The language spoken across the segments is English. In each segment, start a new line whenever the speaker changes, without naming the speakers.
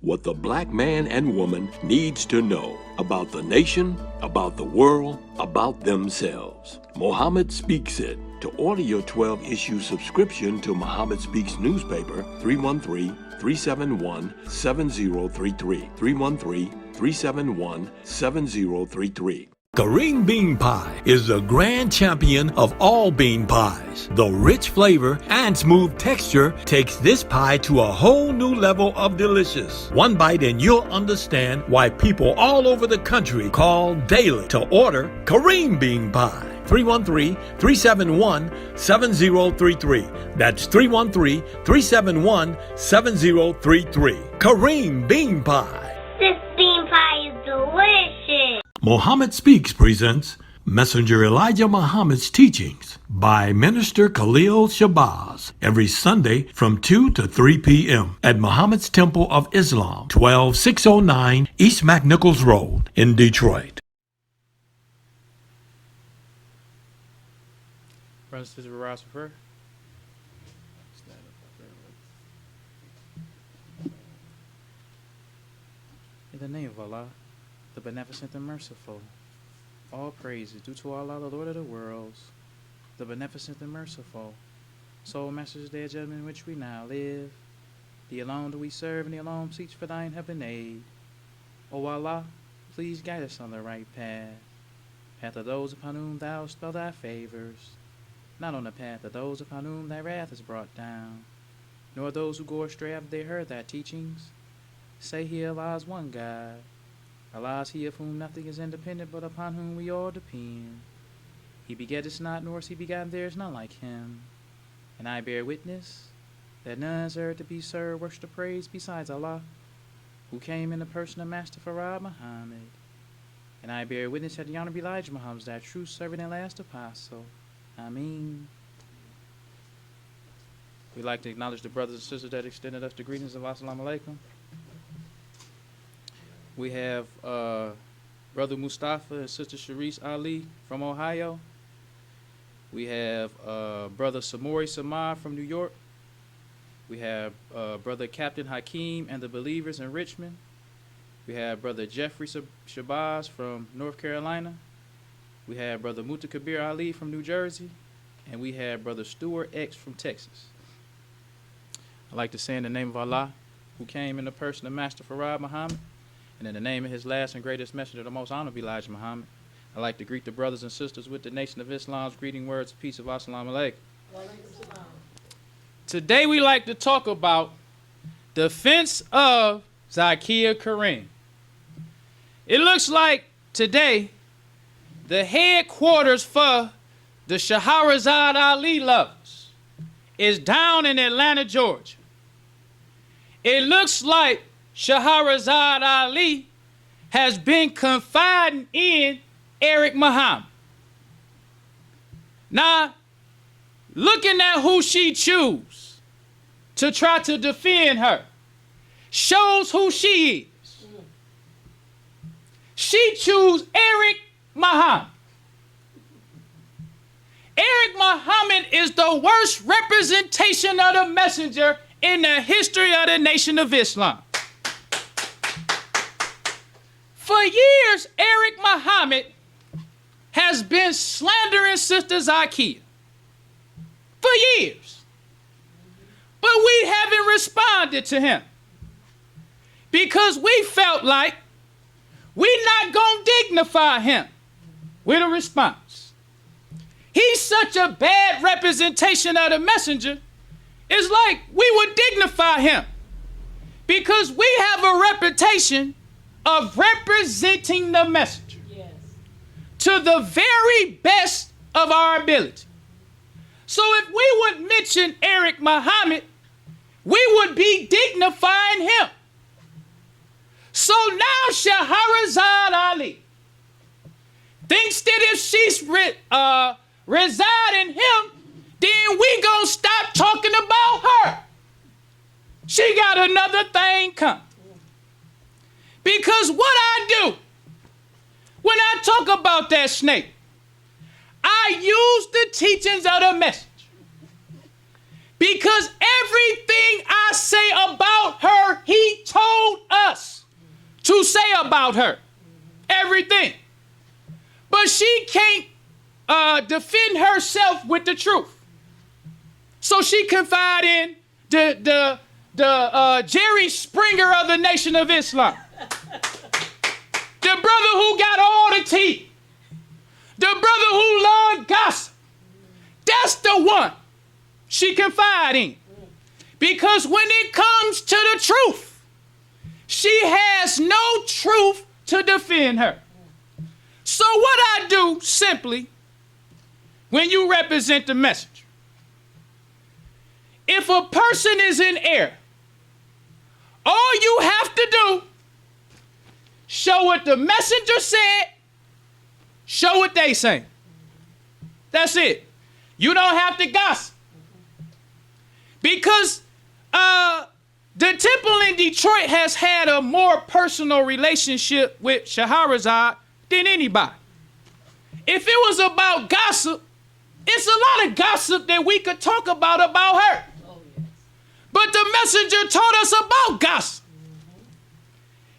what the black man and woman needs to know about the nation, about the world, about themselves. Muhammad Speaks It. To order your 12-issue subscription to Muhammad Speaks newspaper, 313-371-7033. 313-371-7033. Karim bean pie is the grand champion of all bean pies. The rich flavor and smooth texture takes this pie to a whole new level of delicious. One bite and you'll understand why people all over the country call daily to order Karim bean pie. 313-371-7033. That's 313-371-7033. Karim bean pie.
This bean pie is delicious.
Muhammad Speaks presents Messenger Elijah Muhammad's Teachings by Minister Khalil Shabazz every Sunday from 2 to 3 p.m. at Muhammad's Temple of Islam, 12609 East McNichols Road in Detroit.
Brothers and sisters, rise for prayer. In the name of Allah, the beneficent and merciful, all praise is due to Allah, the Lord of the worlds, the beneficent and merciful, sole master's day of judgment in which we now live. Thee alone do we serve, and thee alone seek for thine heaven aid. O Allah, please guide us on the right path, path of those upon whom thou spell thy favors, not on the path of those upon whom thy wrath is brought down, nor those who go astray after they heard thy teachings. Say he, Allah is one God. Allah is he of whom nothing is independent, but upon whom we all depend. He begetteth not, nor is he begotten, there is none like him. And I bear witness that none is earth to be served, worship, or praise besides Allah, who came in the person of Master Farad Muhammad. And I bear witness that the Honorable Elijah Muhammad is thy true servant and last apostle. Ameen. We'd like to acknowledge the brothers and sisters that extended us the greetings of Assalamu alaikum. We have Brother Mustafa and Sister Sharice Ali from Ohio. We have Brother Samori Samar from New York. We have Brother Captain Hakeem and the Believers in Richmond. We have Brother Jeffrey Shabazz from North Carolina. We have Brother Mutakabir Ali from New Jersey. And we have Brother Stuart X from Texas. I'd like to say in the name of Allah, who came in the person of Master Farad Muhammad, and in the name of his last and greatest messenger, the most honorable Elijah Muhammad, I'd like to greet the brothers and sisters with the Nation of Islam's greeting words of peace of Assalamu alaikum. Today we like to talk about defense of Zakiyah Karim. It looks like today the headquarters for the Shahrazad Ali lovers is down in Atlanta, Georgia. It looks like Shahrazad Ali has been confiding in Eric Muhammad. Now, looking at who she chooses to try to defend her shows who she is. She chose Eric Muhammad. Eric Muhammad is the worst representation of the messenger in the history of the Nation of Islam. For years, Eric Muhammad has been slandering Sister Zakiyah. For years. But we haven't responded to him. Because we felt like we're not going to dignify him with a response. He's such a bad representation of the messenger. It's like we would dignify him. Because we have a reputation of representing the messenger, yes, to the very best of our ability. So if we would mention Eric Muhammad, we would be dignifying him. So now Shahrazad Ali thinks that if she's residing him, then we gonna stop talking about her. She got another thing coming. Because what I do when I talk about that snake, I use the teachings of the message. Because everything I say about her, he told about her, everything. But she can't defend herself with the truth. So she confided in the Jerry Springer of the Nation of Islam. The brother who got all the tea. The brother who loved gossip. That's the one she confided in. Because when it comes to the truth, she has no truth to defend her. So what I do simply, when you represent the messenger, if a person is in error, all you have to do, show what the messenger said, show what they say. That's it. You don't have to gossip. Because the temple in Detroit has had a more personal relationship with Shahrazad than anybody. If it was about gossip, it's a lot of gossip that we could talk about her. But the messenger taught us about gossip.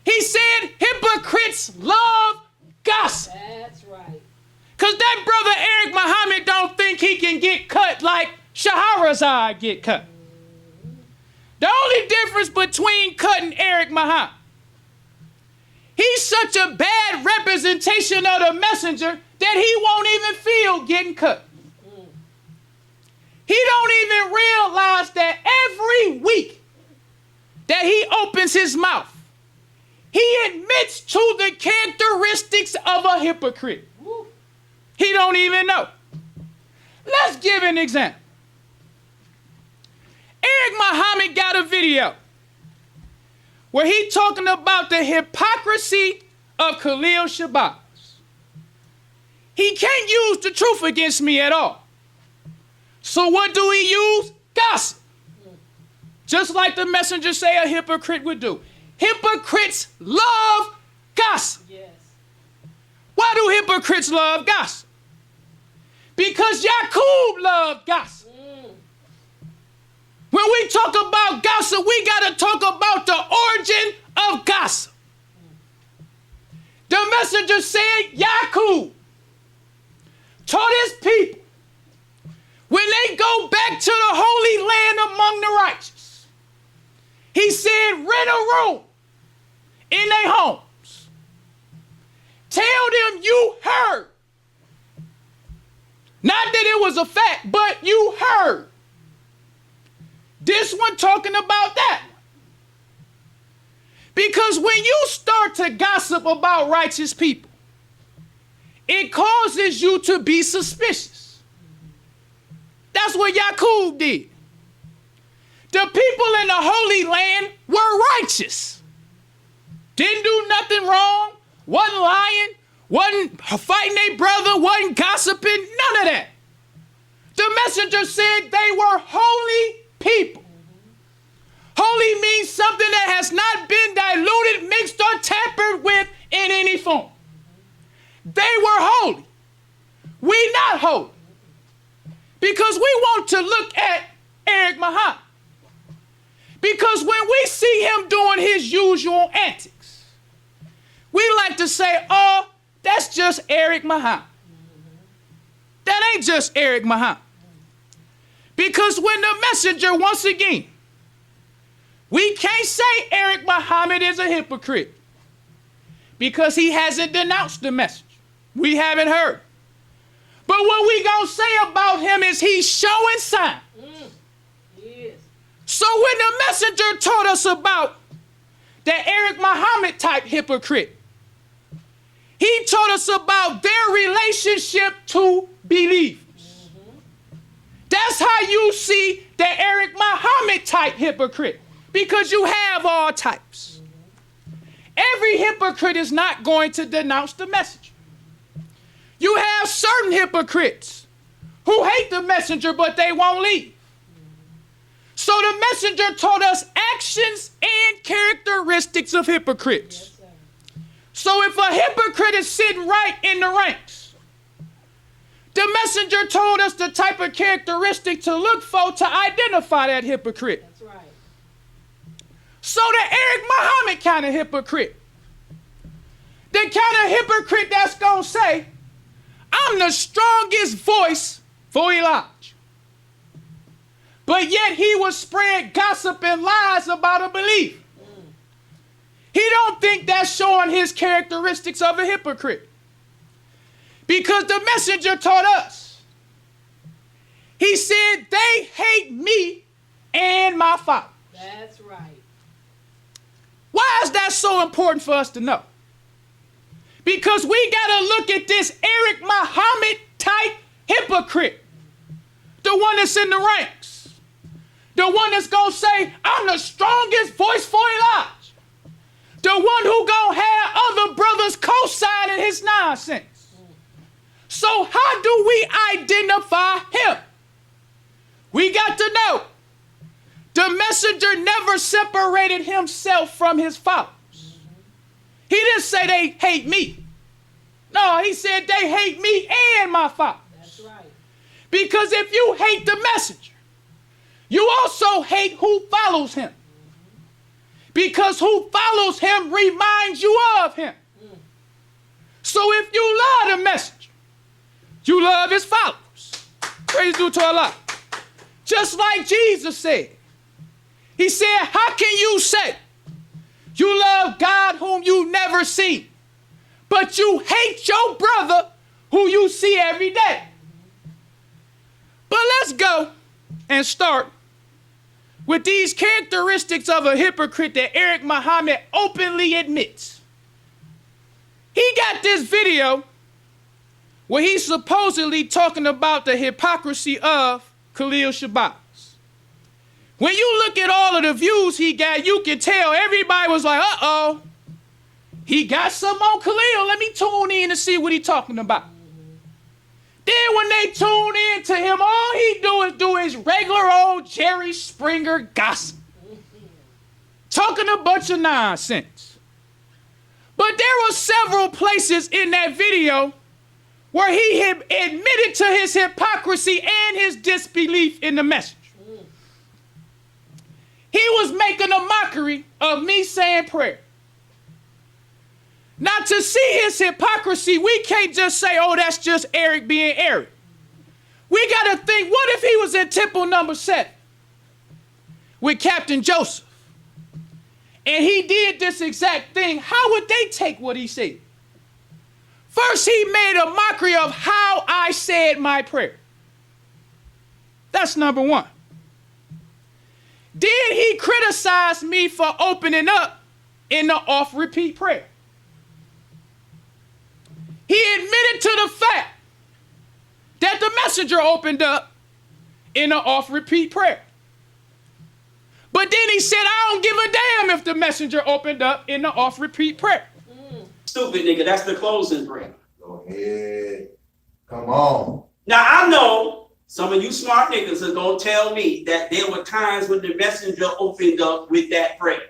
He said hypocrites love gossip.
That's right.
Because that brother Eric Muhammad don't think he can get cut like Shahrazad get cut. The only difference between cutting Eric Muhammad, he's such a bad representation of the messenger that he won't even feel getting cut. He don't even realize that every week that he opens his mouth, he admits to the characteristics of a hypocrite. He don't even know. Let's give an example. Eric Muhammad got a video where he talking about the hypocrisy of Khalil Shabazz. He can't use the truth against me at all. So what do he use? Gossip. Just like the messenger say a hypocrite would do. Hypocrites love gossip.
Yes.
Why do hypocrites love gossip? Because Yaqub loved gossip. When we talk about gossip, we got to talk about the origin of gossip. The messenger said Yaqub taught his people when they go back to the Holy Land among the righteous, he said, rent a room in their homes. Tell them you heard. Not that it was a fact, but you heard. This one talking about that one. Because when you start to gossip about righteous people, it causes you to be suspicious. That's what Yaqub did. The people in the Holy Land were righteous. Didn't do nothing wrong, wasn't lying, wasn't fighting their brother, wasn't gossiping, none of that. The messenger said they were holy people. Holy means something that has not been diluted, mixed, or tampered with in any form. They were holy. We not holy. Because we want to look at Eric Muhammad. Because when we see him doing his usual antics, we like to say, oh, that's just Eric Muhammad. That ain't just Eric Muhammad. Because when the messenger, once again, we can't say Eric Muhammad is a hypocrite because he hasn't denounced the message. We haven't heard. But what we gonna say about him is he's showing signs.
Yes.
So when the messenger taught us about the Eric Muhammad type hypocrite, he taught us about their relationship to believers. That's how you see the Eric Muhammad type hypocrite, because you have all types. Every hypocrite is not going to denounce the messenger. You have certain hypocrites who hate the messenger, but they won't leave. So the messenger taught us actions and characteristics of hypocrites.
Yes,
so if a hypocrite is sitting right in the ranks, the messenger told us the type of characteristic to look for to identify that hypocrite.
that's right.
So the Eric Muhammad kind of hypocrite the kind of hypocrite that's going to say, I'm the strongest voice for Elijah. But yet he will spread gossip and lies about a believer. He don't think that's showing his characteristics of a hypocrite. Because the messenger taught us. He said, they hate me and my Father.
That's right.
Why is that so important for us to know? Because we got to look at this Eric Muhammad type hypocrite. The one that's in the ranks. The one that's going to say, I'm the strongest voice for Elijah. The one who going to have other brothers co-signing his nonsense. So how do we identify him? We got to know the messenger never separated himself from his followers. He didn't say they hate me. No, he said they hate me and my Father.
That's right.
Because if you hate the messenger, you also hate who follows him. Because who follows him reminds you of him. So if you love the messenger, you love his followers. Praise be to Allah. Just like Jesus said. He said, how can you say you love God whom you never see, but you hate your brother who you see every day? But let's go and start with these characteristics of a hypocrite that Eric Muhammad openly admits. He got this video where he's supposedly talking about the hypocrisy of Khalil Shabazz. When you look at all of the views he got, you can tell everybody was like, uh-oh, he got something on Khalil. Let me tune in to see what he's talking about. Then when they tune in to him, all he do is regular old Jerry Springer gossip. Talking a bunch of nonsense. But there were several places in that video where he had admitted to his hypocrisy and his disbelief in the message. He was making a mockery of me saying prayer. Now, to see his hypocrisy, we can't just say, oh, that's just Eric being Eric. We got to think, what if he was in temple number 7 with Captain Joseph, and he did this exact thing? How would they take what he said? First, he made a mockery of how I said my prayer. That's number one. Then he criticized me for opening up in the off-repeat prayer. He admitted to the fact that the messenger opened up in an off-repeat prayer. But then he said, I don't give a damn if the messenger opened up in the off-repeat prayer.
Stupid nigga, that's the closing prayer.
Go ahead. Come on.
Now I know some of you smart niggas are gonna tell me that there were times when the messenger opened up with that prayer.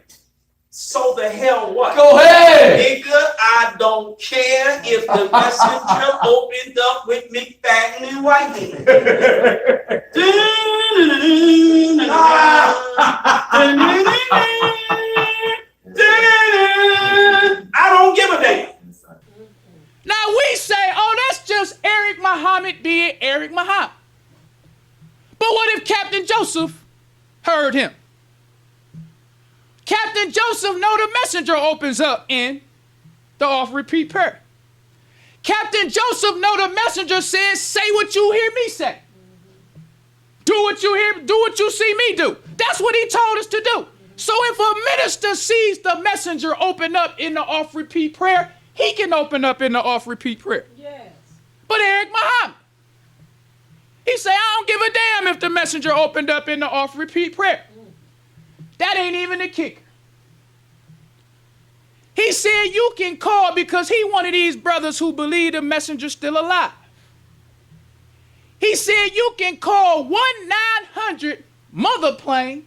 So the hell what?
Go ahead.
Nigga, I don't care if the messenger opened up with McFadden and Whitehead. I don't give a damn.
Now we say, oh, that's just Eric Muhammad being Eric Muhammad. But what if Captain Joseph heard him? Captain Joseph know the messenger opens up in the off-repeat prayer. Captain Joseph know the messenger says, say what you hear me say. Do what you hear, do what you see me do. That's what he told us to do. So if a minister sees the messenger open up in the off-repeat prayer, he can open up in the off-repeat prayer.
Yes.
But Eric Muhammad, he say, I don't give a damn if the messenger opened up in the off-repeat prayer. That ain't even the kicker. He said you can call because he one of these brothers who believe the messenger's still alive. He said you can call 1-900 mother plane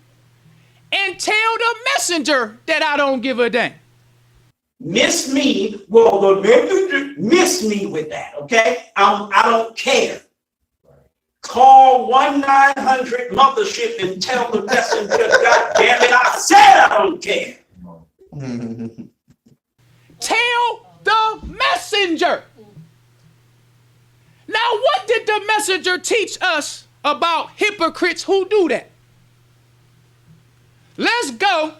and tell the messenger that I don't give a damn.
Miss me, well, the messenger miss me with that, okay? I don't care. Call 1-900 mothership and tell the messenger, God damn it, I said I don't care.
Tell the messenger. Now, what did the messenger teach us about hypocrites who do that? Let's go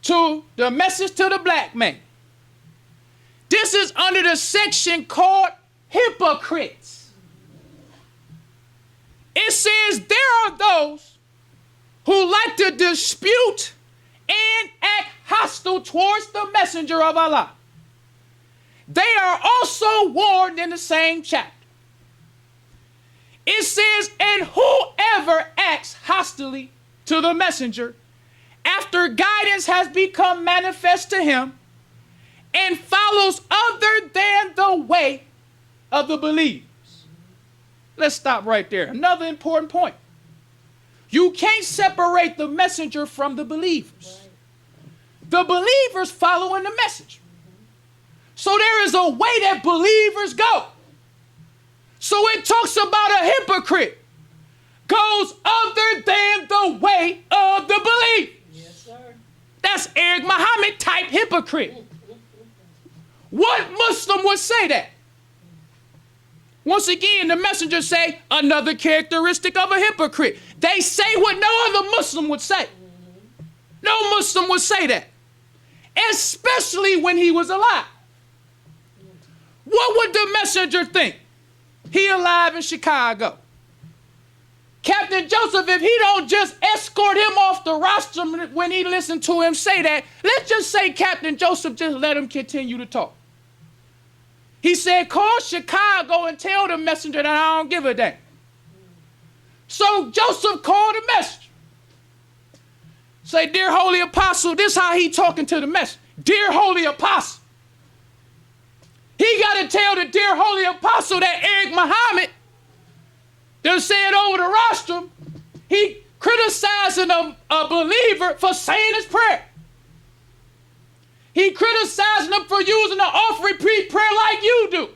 to the message to the black man. This is under the section called hypocrites. It says there are those who like to dispute and act hostile towards the messenger of Allah. They are also warned in the same chapter. It says, and whoever acts hostilely to the messenger after guidance has become manifest to him and follows other than the way of the believers. Let's stop right there. Another important point. You can't separate the messenger from the believers. The believers following the messenger. So there is a way that believers go. So it talks about a hypocrite goes other than the way of the believers.
Yes, sir.
That's Eric Muhammad type hypocrite. What Muslim would say that? Once again, the messenger say another characteristic of a hypocrite. They say what no other Muslim would say. No Muslim would say that. Especially when he was alive. What would the messenger think? He alive in Chicago. Captain Joseph, if he don't just escort him off the rostrum when he listened to him say that, let's just say Captain Joseph just let him continue to talk. He said, call Chicago and tell the messenger that I don't give a damn. So Joseph called the messenger. Say, dear holy apostle, this how he talking to the messenger. Dear holy apostle. He got to tell the dear holy apostle that Eric Muhammad that said over the rostrum, he criticizing a believer for saying his prayer. He criticizing them for using the off repeat prayer like you do.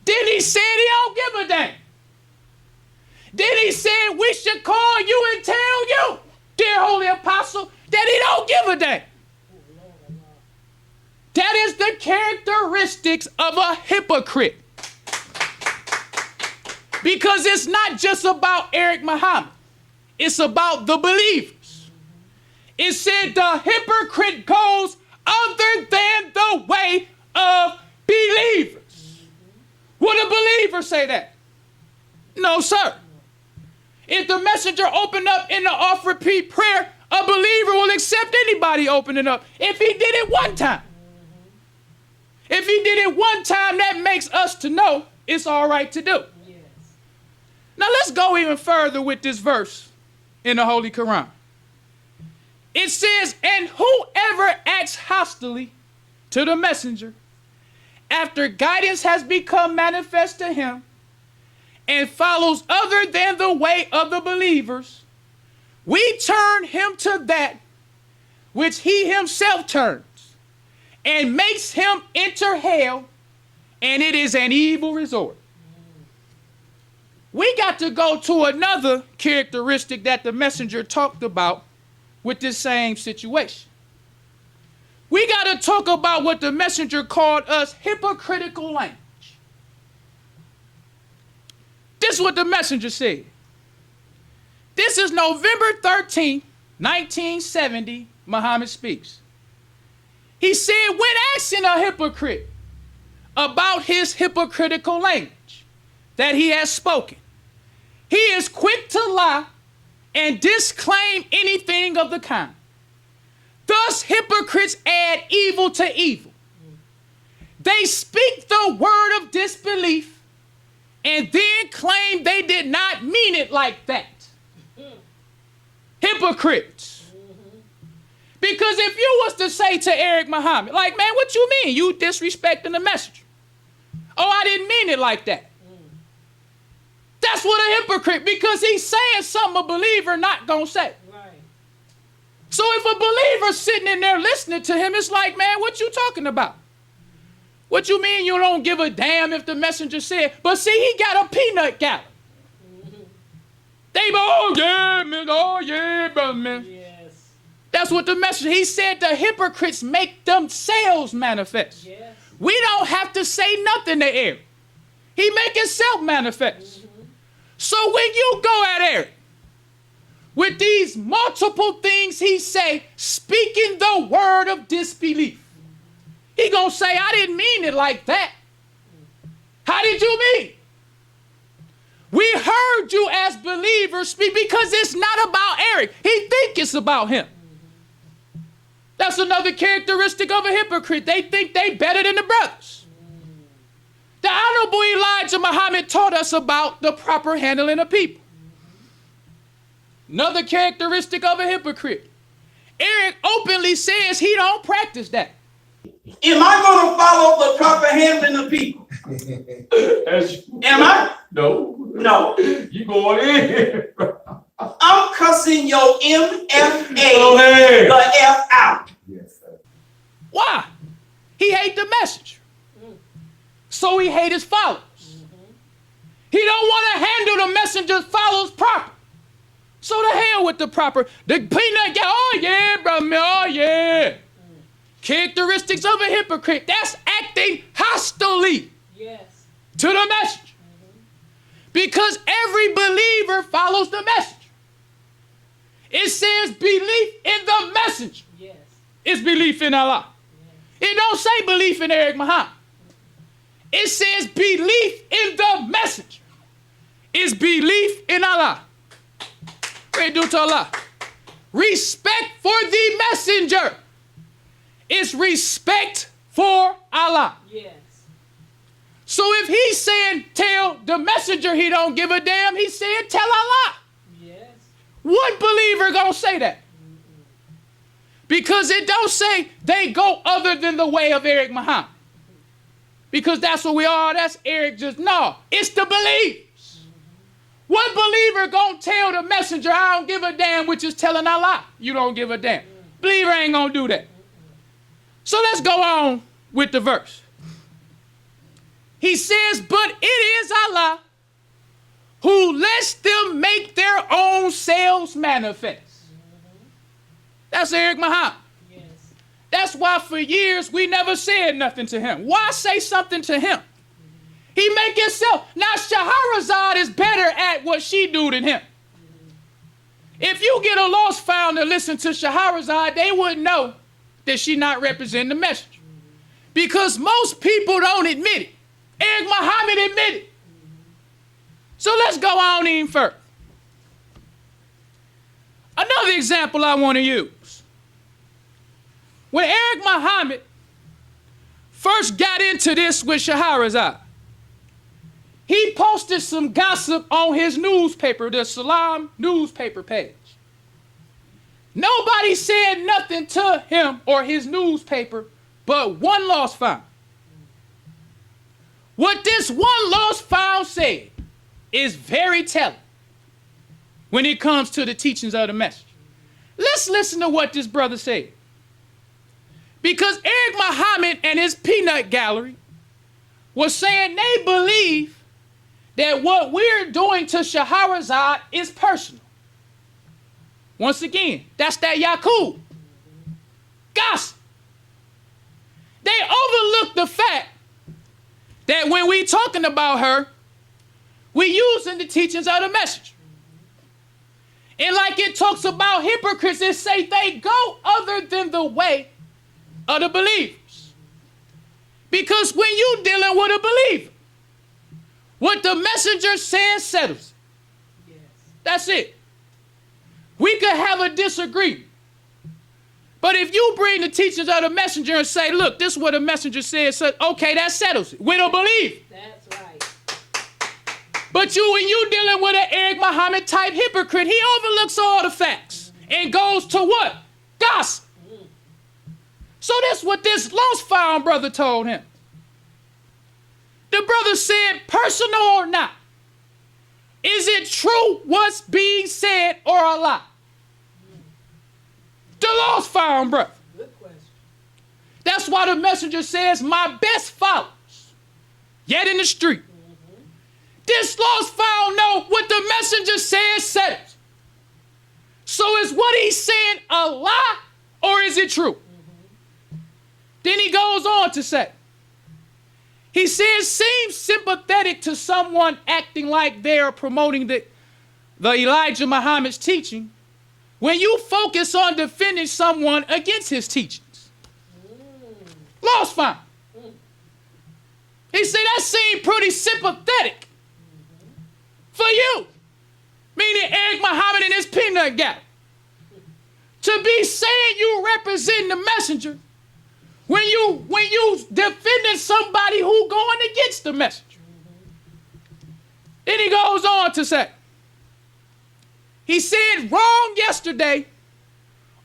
Then he said he don't give a damn. Then he said we should call you and tell you, dear holy apostle, that he don't give a damn. That is the characteristics of a hypocrite. Because it's not just about Eric Muhammad. It's about the believers. It said the hypocrite goes other than the way of believers. Would a believer say that? No, sir. If the messenger opened up in the off-repeat prayer, a believer will accept anybody opening up. If he did it one time. If he did it one time, that makes us to know it's all right to do.
Yes.
Now let's go even further with this verse in the Holy Quran. It says, and whoever acts hostilely to the messenger after guidance has become manifest to him and follows other than the way of the believers, we turn him to that which he himself turns and makes him enter hell, and it is an evil resort. We got to go to another characteristic that the messenger talked about with this same situation. We got to talk about what the messenger called us hypocritical language. This is what the messenger said. This is November 13, 1970, Muhammad speaks. He said, when asking a hypocrite about his hypocritical language that he has spoken, he is quick to lie and disclaim anything of the kind. Thus, hypocrites add evil to evil. They speak the word of disbelief and then claim they did not mean it like that. Hypocrites. Because if you was to say to Eric Muhammad, like, man, what you mean? You disrespecting the messenger. Oh, I didn't mean it like that. That's what a hypocrite, because he's saying something a believer not gonna say.
Right.
So if a believer sitting in there listening to him, it's like, man, what you talking about? What you mean you don't give a damn if the messenger said? But see, he got a peanut gallery. They go, oh yeah, man, oh yeah, brother, man.
Yes.
That's what the messenger, he said the hypocrites make themselves manifest.
Yes.
We don't have to say nothing to Eric. He make himself manifest. So when you go at Eric with these multiple things he say, speaking the word of disbelief, he gonna say, I didn't mean it like that. How did you mean? We heard you as believers speak, because it's not about Eric. He think it's about him. That's another characteristic of a hypocrite. They think they better than the brothers. The Honorable Elijah Muhammad taught us about the proper handling of people. Another characteristic of a hypocrite. Eric openly says he don't practice that.
Am I going to follow the proper handling of people? Am I?
No.
No.
You going in.
I'm cussing your MFA
Go ahead.
the F out.
Yes, sir.
Why? He hate the messenger. So he hate his followers. He don't want to handle the messenger's followers proper. So the hell with the proper. The peanut, oh yeah, brother, oh yeah. Characteristics of a hypocrite. That's acting hostilely
Yes.
to the messenger. Because every believer follows the messenger. It says belief in the messenger.
Yes.
It's belief in Allah. It don't say belief in Eric Muhammad. It says belief in the messenger. It's belief in Allah. Pray due to Allah. Respect for the messenger. It's respect for Allah.
Yes.
So if he's saying tell the messenger he don't give a damn, he's saying tell Allah.
Yes.
What believer gonna say that? Because it don't say they go other than the way of Eric Muhammad. Because that's what we are. That's Eric just, no. It's the believers. What believer gonna tell the messenger I don't give a damn, which is telling Allah you don't give a damn? Believer ain't gonna do that. So let's go on with the verse. He says, but it is Allah who lets them make their own selves manifest. That's Eric Muhammad.
Yes.
That's why for years we never said nothing to him. Why say something to him? He make himself. Now Shahrazad is better at what she do than him. If you get a lost found to listen to Shahrazad, they wouldn't know that she not representing the messenger. Because most people don't admit it. Eric Muhammad admitted it. So let's go on even further. Another example I want to use. When Eric Muhammad first got into this with Shahrazad, he posted some gossip on his newspaper, the Salam newspaper page. Nobody said nothing to him or his newspaper but one lost found. What this one lost found said is very telling when it comes to the teachings of the message. Let's listen to what this brother said. Because Eric Muhammad and his peanut gallery was saying they believe that what we're doing to Shahrazad is personal. Once again, that's that Yaqub. Gossip. They overlook the fact that when we talking about her, we using the teachings of the messenger. And like it talks about hypocrites, it say they go other than the way of the believers. Because when you dealing with a believer, what the messenger says settles it.
Yes.
That's it. We could have a disagreement. But if you bring the teachings of the messenger and say, look, this is what the messenger says, so, okay, that settles it. We don't believe.
That's right.
But when you dealing with an Eric Muhammad type hypocrite, he overlooks all the facts and goes to what? Gossip. So that's what this lost found brother told him. The brother said, personal or not, is it true what's being said or a lie? The lost found brother.
Good question.
That's why the messenger says, my best followers, yet in the street. This lost found know what the messenger says. So is what he's saying a lie or is it true? Then he goes on to say, He says, seems sympathetic to someone acting like they're promoting the Elijah Muhammad's teaching when you focus on defending someone against his teachings. Lost found. He said that seemed pretty sympathetic for you, meaning Eric Muhammad and his peanut gallery, to be saying you represent the messenger when you defending somebody who going against the messenger. Then he goes on to say, he said wrong yesterday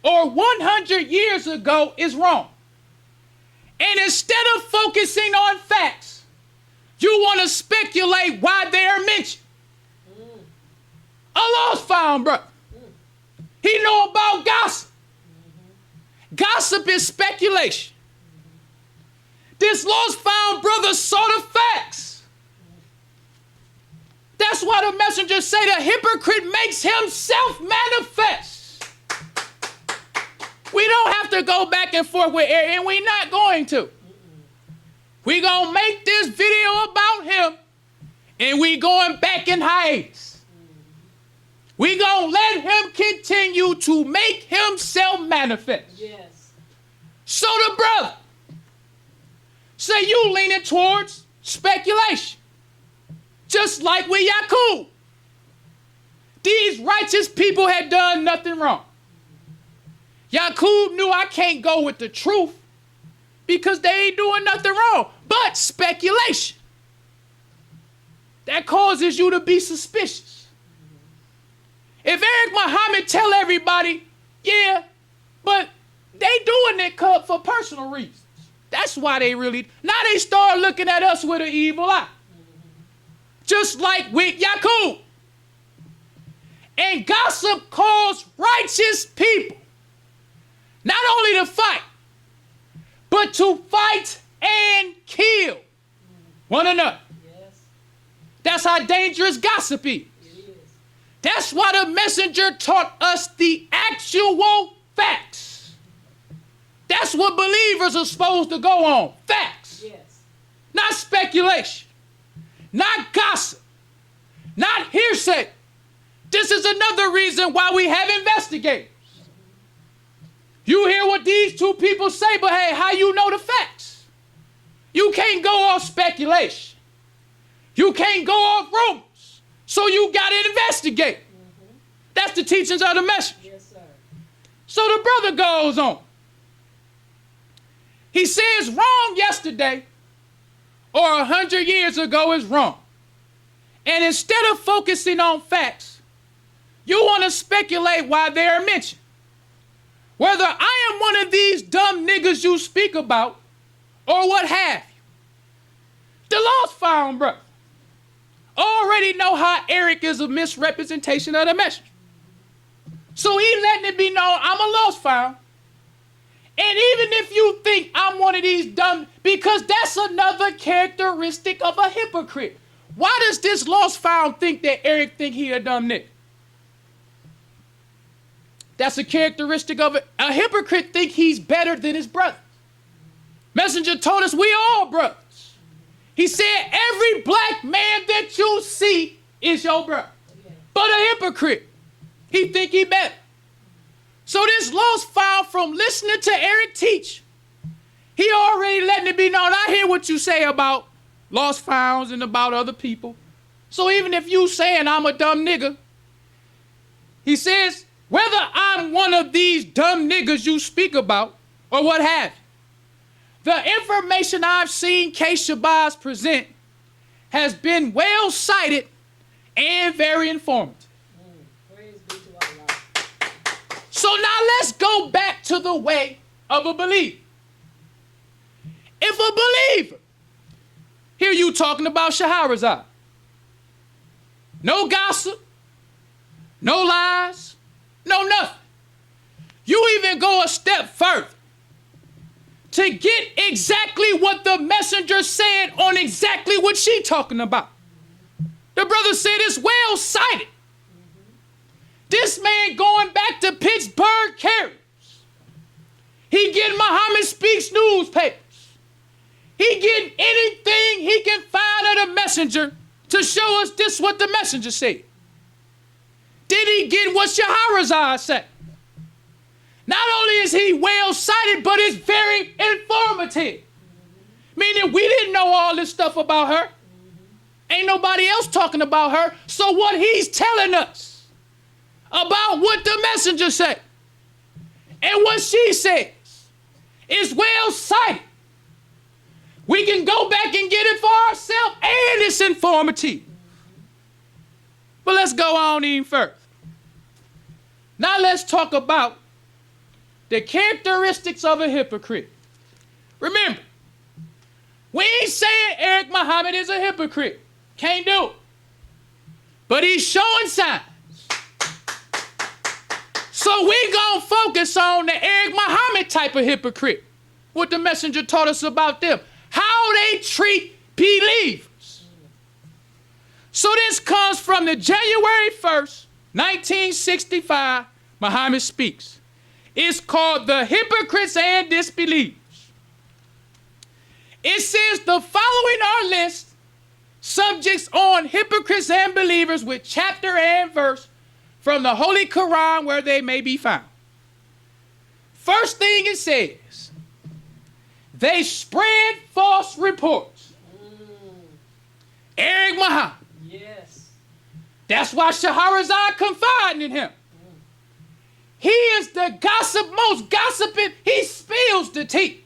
or 100 years ago is wrong. And instead of focusing on facts, you want to speculate why they are mentioned. A lost found brother. He know about gossip. Gossip is speculation. This lost found brother saw the facts. That's why the messenger say the hypocrite makes himself manifest. We don't have to go back and forth with Eric, and we're not going to. We're going to make this video about him, and we going back in hiatus. We're going to let him continue to make himself manifest.
Yes.
So the brother say you leaning towards speculation, just like with Yaqub. These righteous people had done nothing wrong. Yaqub knew I can't go with the truth because they ain't doing nothing wrong, but speculation. That causes you to be suspicious. If Eric Muhammad tell everybody, yeah, but they doing it for personal reasons. That's why they really, now they start looking at us with an evil eye. Just like with Yaqub. And gossip calls righteous people not only to fight, but to fight and kill one another.
Yes.
That's how dangerous gossip is.
It is.
That's why the messenger taught us the actual facts. That's what believers are supposed to go on. Facts.
Yes.
Not speculation. Not gossip. Not hearsay. This is another reason why we have investigators. You hear what these two people say, but hey, how you know the facts? You can't go off speculation. You can't go off rumors. So you got to investigate. That's the teachings of the message.
Yes, sir.
So the brother goes on. He says wrong yesterday or 100 years ago is wrong. And instead of focusing on facts, you want to speculate why they are mentioned. Whether I am one of these dumb niggas you speak about or what have you. The lost found brother already know how Eric is a misrepresentation of the message. So he letting it be known I'm a lost found. And even if you think I'm one of these dumb, because that's another characteristic of a hypocrite. Why does this lost found think that Eric think he a dumb nigga? That's a characteristic of a hypocrite think he's better than his brother. Messenger told us we all brothers. He said every black man that you see is your brother. But a hypocrite, he think he better. So this lost found from listening to Eric teach, he already letting it be known. I hear what you say about lost founds and about other people. So even if you saying I'm a dumb nigga, he says, whether I'm one of these dumb niggas you speak about or what have you, the information I've seen K. Shabazz present has been well cited and very informative.
Praise be to Allah.
So now let's go back to the way of a believer. If a believer, hear you talking about Shahrazad, no gossip, no lies, no nothing. You even go a step further to get exactly what the messenger said on exactly what she talking about. The brother said it's well cited. This man going back to Pittsburgh carriers. He getting Muhammad Speaks newspapers. He getting anything messenger to show us this what the messenger said. Did he get what Shabazz said? Not only is he well cited, but it's very informative. Meaning we didn't know all this stuff about her. Ain't nobody else talking about her. So what he's telling us about what the messenger said and what she says is well cited. We can go back and get it for ourselves, and it's informative. But let's go on even further. Now let's talk about the characteristics of a hypocrite. Remember, we ain't saying Eric Muhammad is a hypocrite. Can't do it. But he's showing signs. So we're going to focus on the Eric Muhammad type of hypocrite. What the messenger taught us about them. How they treat believers. So this comes from the January 1st, 1965, Muhammad Speaks. It's called The Hypocrites and Disbelievers. It says the following are lists, subjects on hypocrites and believers with chapter and verse from the Holy Quran where they may be found. First thing it says, they spread false reports. Eric Muhammad.
Yes.
That's why Shabazz confided in him. He is the most gossiping. He spills the tea.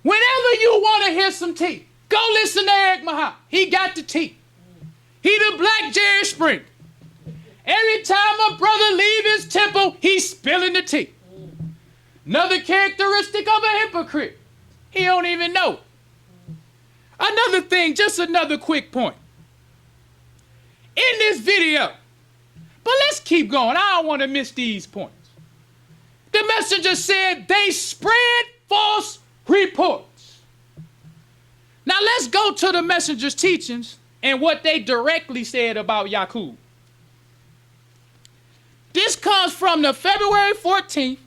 Whenever you want to hear some tea, go listen to Eric Muhammad. He got the tea. He the black Jerry Springer. Every time a brother leave his temple, he's spilling the tea. Another characteristic of a hypocrite, he don't even know. Another thing, just another quick point. In this video, but let's keep going. I don't want to miss these points. The messenger said they spread false reports. Now let's go to the messenger's teachings and what they directly said about Yaqub. This comes from the February 14th,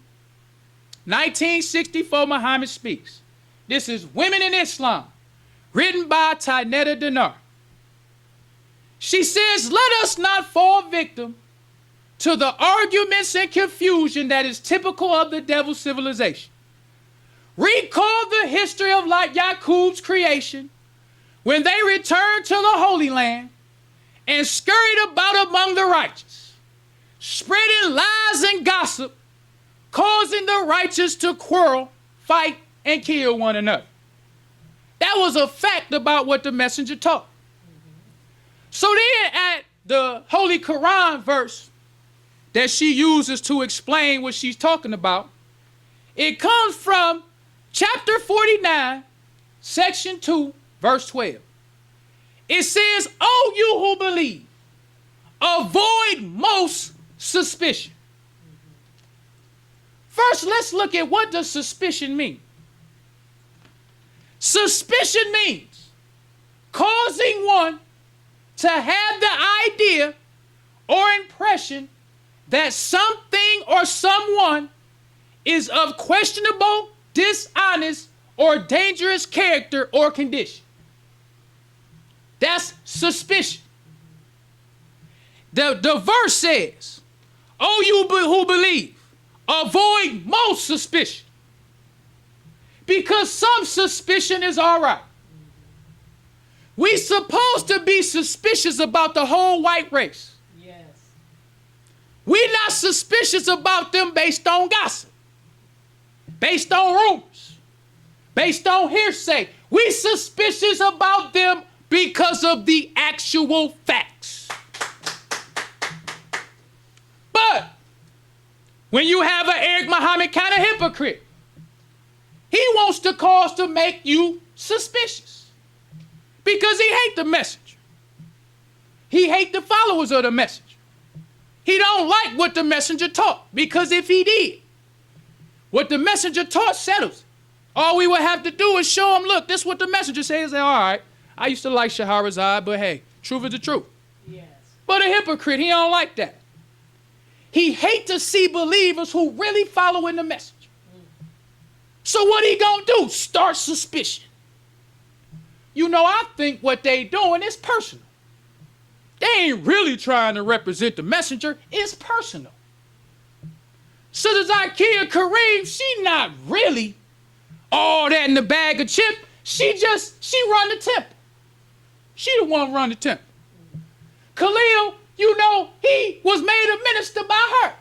1964 Muhammad Speaks. This is Women in Islam, written by Tainetta Dinar. She says, let us not fall victim to the arguments and confusion that is typical of the devil's civilization. Recall the history of Yaqub's creation when they returned to the Holy Land and scurried about among the righteous, spreading lies and gossip, causing the righteous to quarrel, fight, and kill one another. That was a fact about what the messenger taught. So then at the Holy Quran verse that she uses to explain what she's talking about, it comes from chapter 49, section 2, verse 12. It says, "O you who believe, avoid most suspicion." First, let's look at what does suspicion mean. Suspicion means causing one to have the idea or impression that something or someone is of questionable, dishonest, or dangerous character or condition. That's suspicion. The verse says, "O you who believe, avoid most suspicion." Because some suspicion is all right. We supposed to be suspicious about the whole white race.
Yes.
We're not suspicious about them based on gossip, based on rumors, based on hearsay. We suspicious about them because of the actual facts. But when you have an Eric Muhammad kind of hypocrite, he wants to cause to make you suspicious. Because he hate the messenger. He hate the followers of the messenger. He don't like what the messenger taught. Because if he did, what the messenger taught settles it. All we would have to do is show him, look, this is what the messenger says. Say, all right, I used to like Shabazz, but hey, truth is the truth.
Yes.
But a hypocrite, he don't like that. He hate to see believers who really following the messenger. So what he gonna do? Start suspicion. I think what they doing is personal. They ain't really trying to represent the messenger. It's personal. Sister Zakiyah, Karim, she not really all that in the bag of chips. She run the temple. She the one run the temple. Khalil, he was made a minister by her.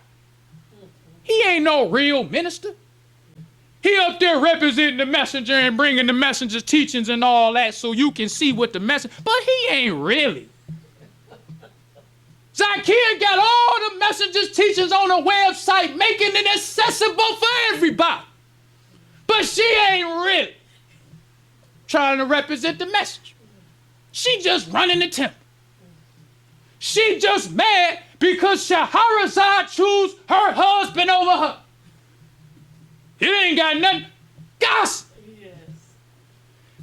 He ain't no real minister. He up there representing the messenger and bringing the messenger's teachings and all that so you can see what the message, but he ain't really. Zakiyah got all the messenger's teachings on a website, making it accessible for everybody. But she ain't really trying to represent the message. She just running the temple. She just mad because Shahrazad chose her husband over her. It ain't got nothing. Gossip.
Yes.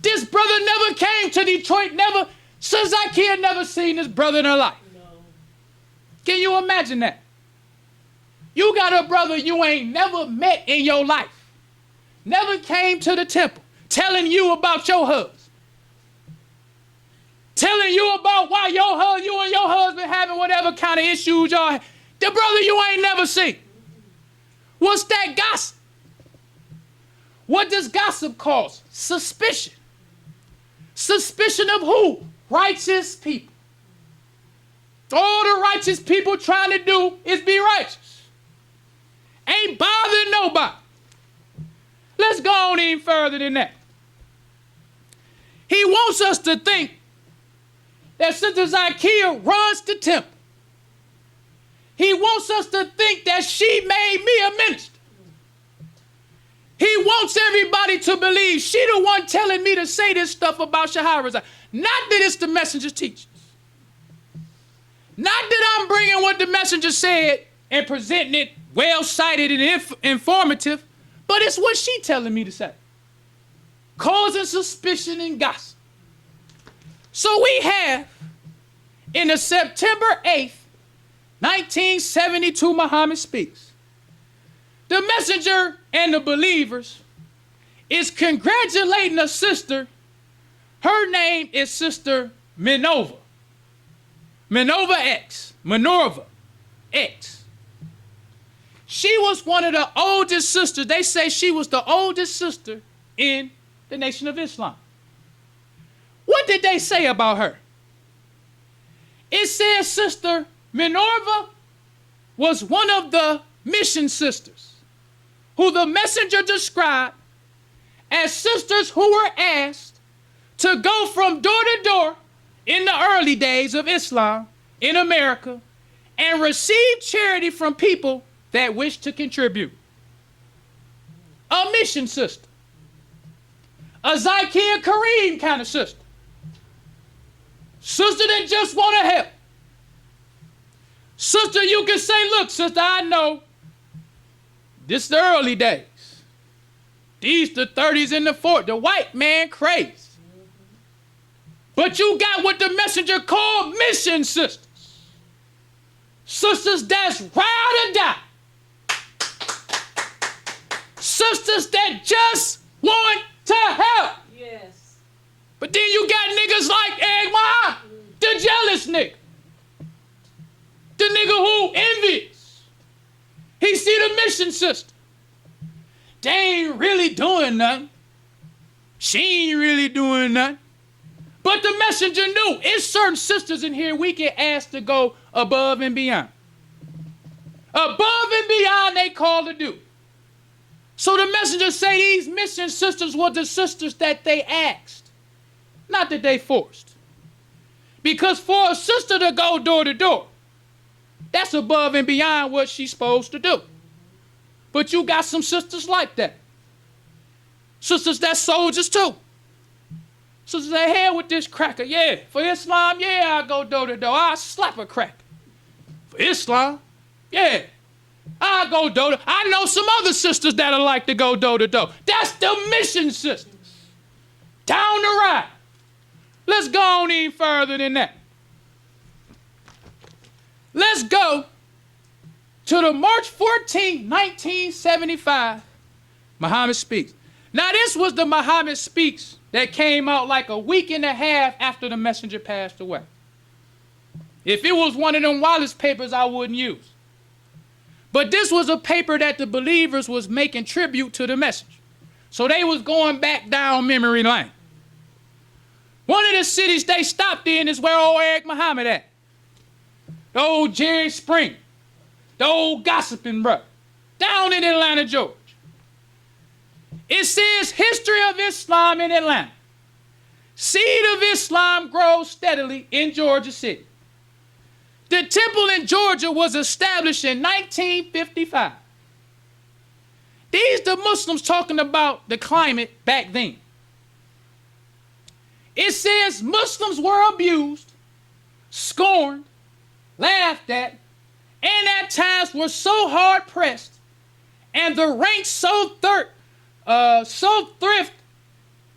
This brother never came to Detroit, Sister Zakiyah never seen this brother in her life.
No.
Can you imagine that? You got a brother you ain't never met in your life. Never came to the temple telling you about your husband. Telling you about why you and your husband having whatever kind of issues y'all have. The brother you ain't never seen. What's that gossip? What does gossip cause? Suspicion. Suspicion of who? Righteous people. All the righteous people trying to do is be righteous. Ain't bothering nobody. Let's go on even further than that. He wants us to think that Sister Zakiyah runs the temple. He wants us to think that she made me a minister. He wants everybody to believe she the one telling me to say this stuff about Shahrazad. Not that it's the messenger's teachings. Not that I'm bringing what the messenger said and presenting it well-cited and informative, but it's what she telling me to say. Causing suspicion and gossip. So we have, in the September 8th, 1972 Muhammad Speaks, the messenger and the believers is congratulating a sister. Her name is Sister Minerva. Minerva X. She was one of the oldest sisters. They say she was the oldest sister in the Nation of Islam. What did they say about her? It says Sister Minerva was one of the mission sisters who the messenger described as sisters who were asked to go from door to door in the early days of Islam in America and receive charity from people that wished to contribute. A mission sister. A Zakiyah Karim kind of sister. Sister that just want to help. Sister, you can say, look, sister, I know this is the early days. These the 30s and the 40s. The white man crazy. But you got what the messenger called mission sisters. Sisters that's ride or die. Sisters that just want to help.
Yes.
But then you got niggas like Egg Muhammad, the jealous nigga. The nigga who envious. He see the mission sister. They ain't really doing nothing. She ain't really doing nothing. But the messenger knew it's certain sisters in here we can ask to go above and beyond. Above and beyond they call to do. So the messenger say these mission sisters were the sisters that they asked. Not that they forced. Because for a sister to go door to door, that's above and beyond what she's supposed to do. But you got some sisters like that. Sisters that's soldiers too. Sisters that hell with this cracker. Yeah, for Islam, yeah, I go door to door. I slap a cracker. For Islam, yeah, I go door to. I know some other sisters that'll like to go door to door. That's the mission sisters. Down the ride. Let's go on even further than that. Let's go to the March 14, 1975, Muhammad Speaks. Now this was the Muhammad Speaks that came out like a week and a half after the messenger passed away. If it was one of them Wallace papers, I wouldn't use. But this was a paper that the believers was making tribute to the messenger. So they was going back down memory lane. One of the cities they stopped in is where old Eric Muhammad at. The old Jerry Spring. The old gossiping brother. Down in Atlanta, Georgia. It says, history of Islam in Atlanta. Seed of Islam grows steadily in Georgia City. The temple in Georgia was established in 1955. These the Muslims talking about the climate back then. It says Muslims were abused, scorned, laughed at, and at times were so hard pressed, and the ranks so thrift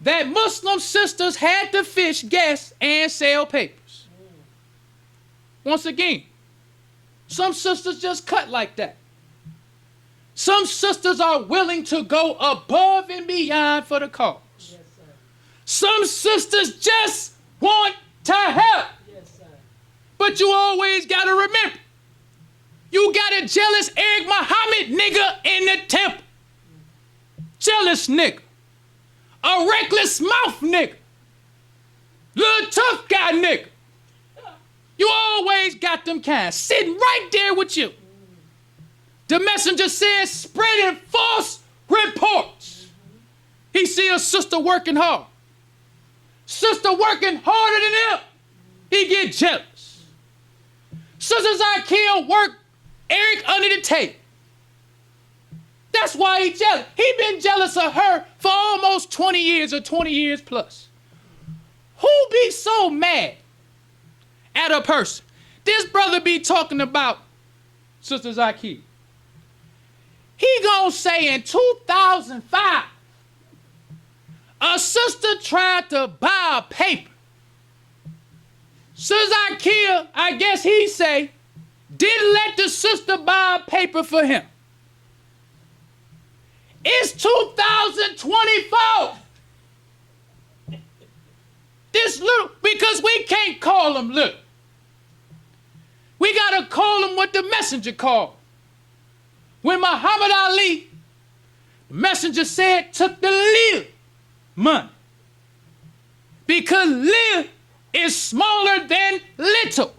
that Muslim sisters had to fish guests and sell papers. Once again, some sisters just cut like that. Some sisters are willing to go above and beyond for the cause.
Yes, sir.
Some sisters just want to help.
Yes, sir.
But you always got to remember, you got a jealous Eric Muhammad nigga in the temple. Jealous nigga. A reckless mouth nigga. Little tough guy nigga. You always got them kind sitting right there with you. The messenger says spreading false reports. He see a sister working hard. Sister working harder than him. He get jealous. Sister Zakiyah work Eric under the table. That's why he jealous. He been jealous of her for almost 20 years or 20 years plus. Who be so mad at a person? This brother be talking about Sister Zakiyah. He gonna say in 2005, a sister tried to buy a paper. Sister Zakiyah, I guess he say, didn't let the sister buy a paper for him. It's 2024. This little, because we can't call him little. We gotta call him what the messenger called. When Muhammad Ali, the messenger said, took the lil money. Because lil is smaller than little.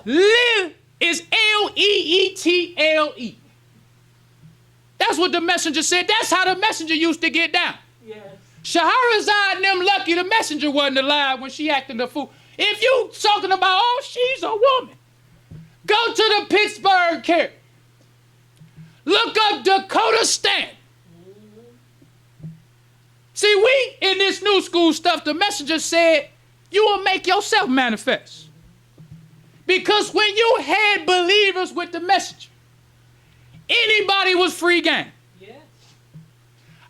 Lil is L-E-E-T-L-E. That's what the messenger said. That's how the messenger used to get down.
Yes.
Shahrazad and them lucky the messenger wasn't alive when she acting the fool. If you talking about, oh, she's a woman, go to the Pittsburgh Carry. Look up Dakota Stanton. See, we in this new school stuff, the messenger said, you will make yourself manifest. Because when you had believers with the messenger, anybody was free game.
Yes.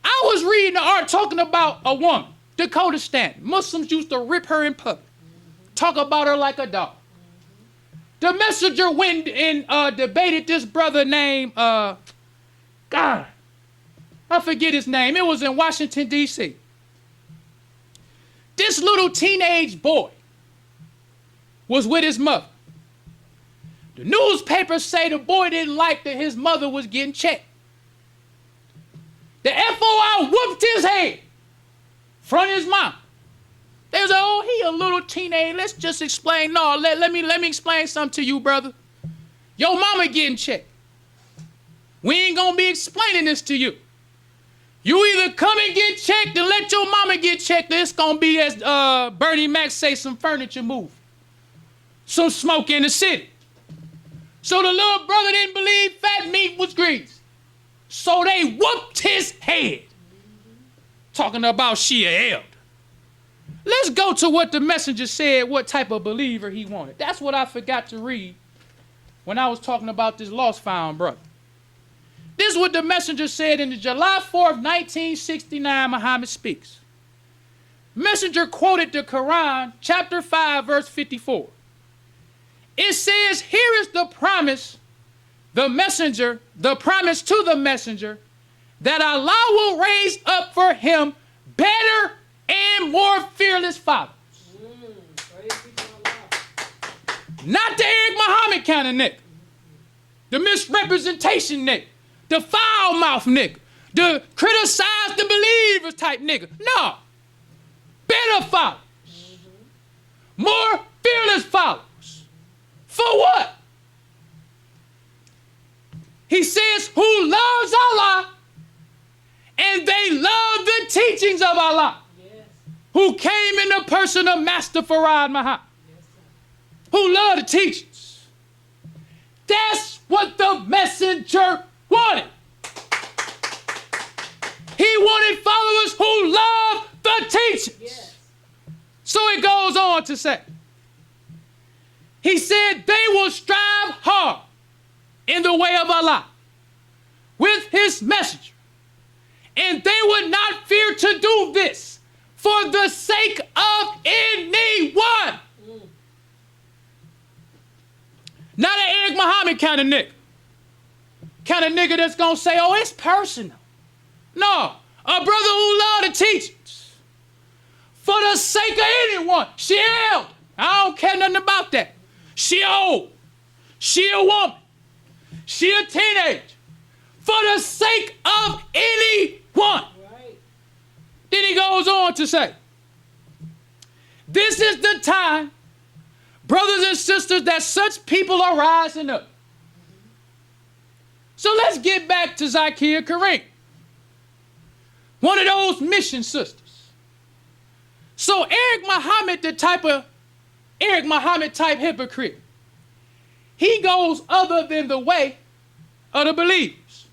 I was reading the art talking about a woman, Dakota Stanton. Muslims used to rip her in public, talk about her like a dog. The messenger went and debated this brother named, God, I forget his name. It was in Washington, D.C. This little teenage boy was with his mother. The newspapers say the boy didn't like that his mother was getting checked. The FOI whooped his head from his mom. They was like, oh, he a little teenage. Let's just explain. No, let me explain something to you, brother. Your mama getting checked. We ain't gonna be explaining this to you. You either come and get checked and let your mama get checked, or it's gonna be, as Bernie Mac say, some furniture move. Some smoke in the city. So the little brother didn't believe fat meat was grease. So they whooped his head. Talking about she a elder. Let's go to what the messenger said, what type of believer he wanted. That's what I forgot to read when I was talking about this lost found brother. This is what the messenger said in the July 4th, 1969 Muhammad Speaks. Messenger quoted the Quran, chapter 5, verse 54. It says, here is the promise, the promise to the messenger, that Allah will raise up for him better and more fearless followers.
Praise be to Allah.
Not the Eric Muhammad kind of nigga. The misrepresentation nigga. The foul mouth nigga. The criticize the believers type nigga. No. Better followers. More fearless followers. For what? He says, who loves Allah and they love the teachings of Allah.
Yes.
Who came in the person of Master Farad Muhammad.
Yes, sir.
Who love the teachings. That's what the messenger wanted. He wanted followers who love the teachings.
Yes.
So it goes on to say, he said they will strive hard in the way of Allah with his messenger, and they would not fear to do this for the sake of anyone. Not an Eric Muhammad kind of nigga. Kind of nigga that's gonna say, oh, it's personal. No, a brother who love the teachings for the sake of anyone. She elder. I don't care nothing about that. She old. She a woman. She a teenager. For the sake of anyone.
Right.
Then he goes on to say, this is the time, brothers and sisters, that such people are rising up. So let's get back to Zakiyah Karim, one of those mission sisters. So Eric Muhammad, the type of Eric Muhammad type hypocrite, he goes other than the way of the believers.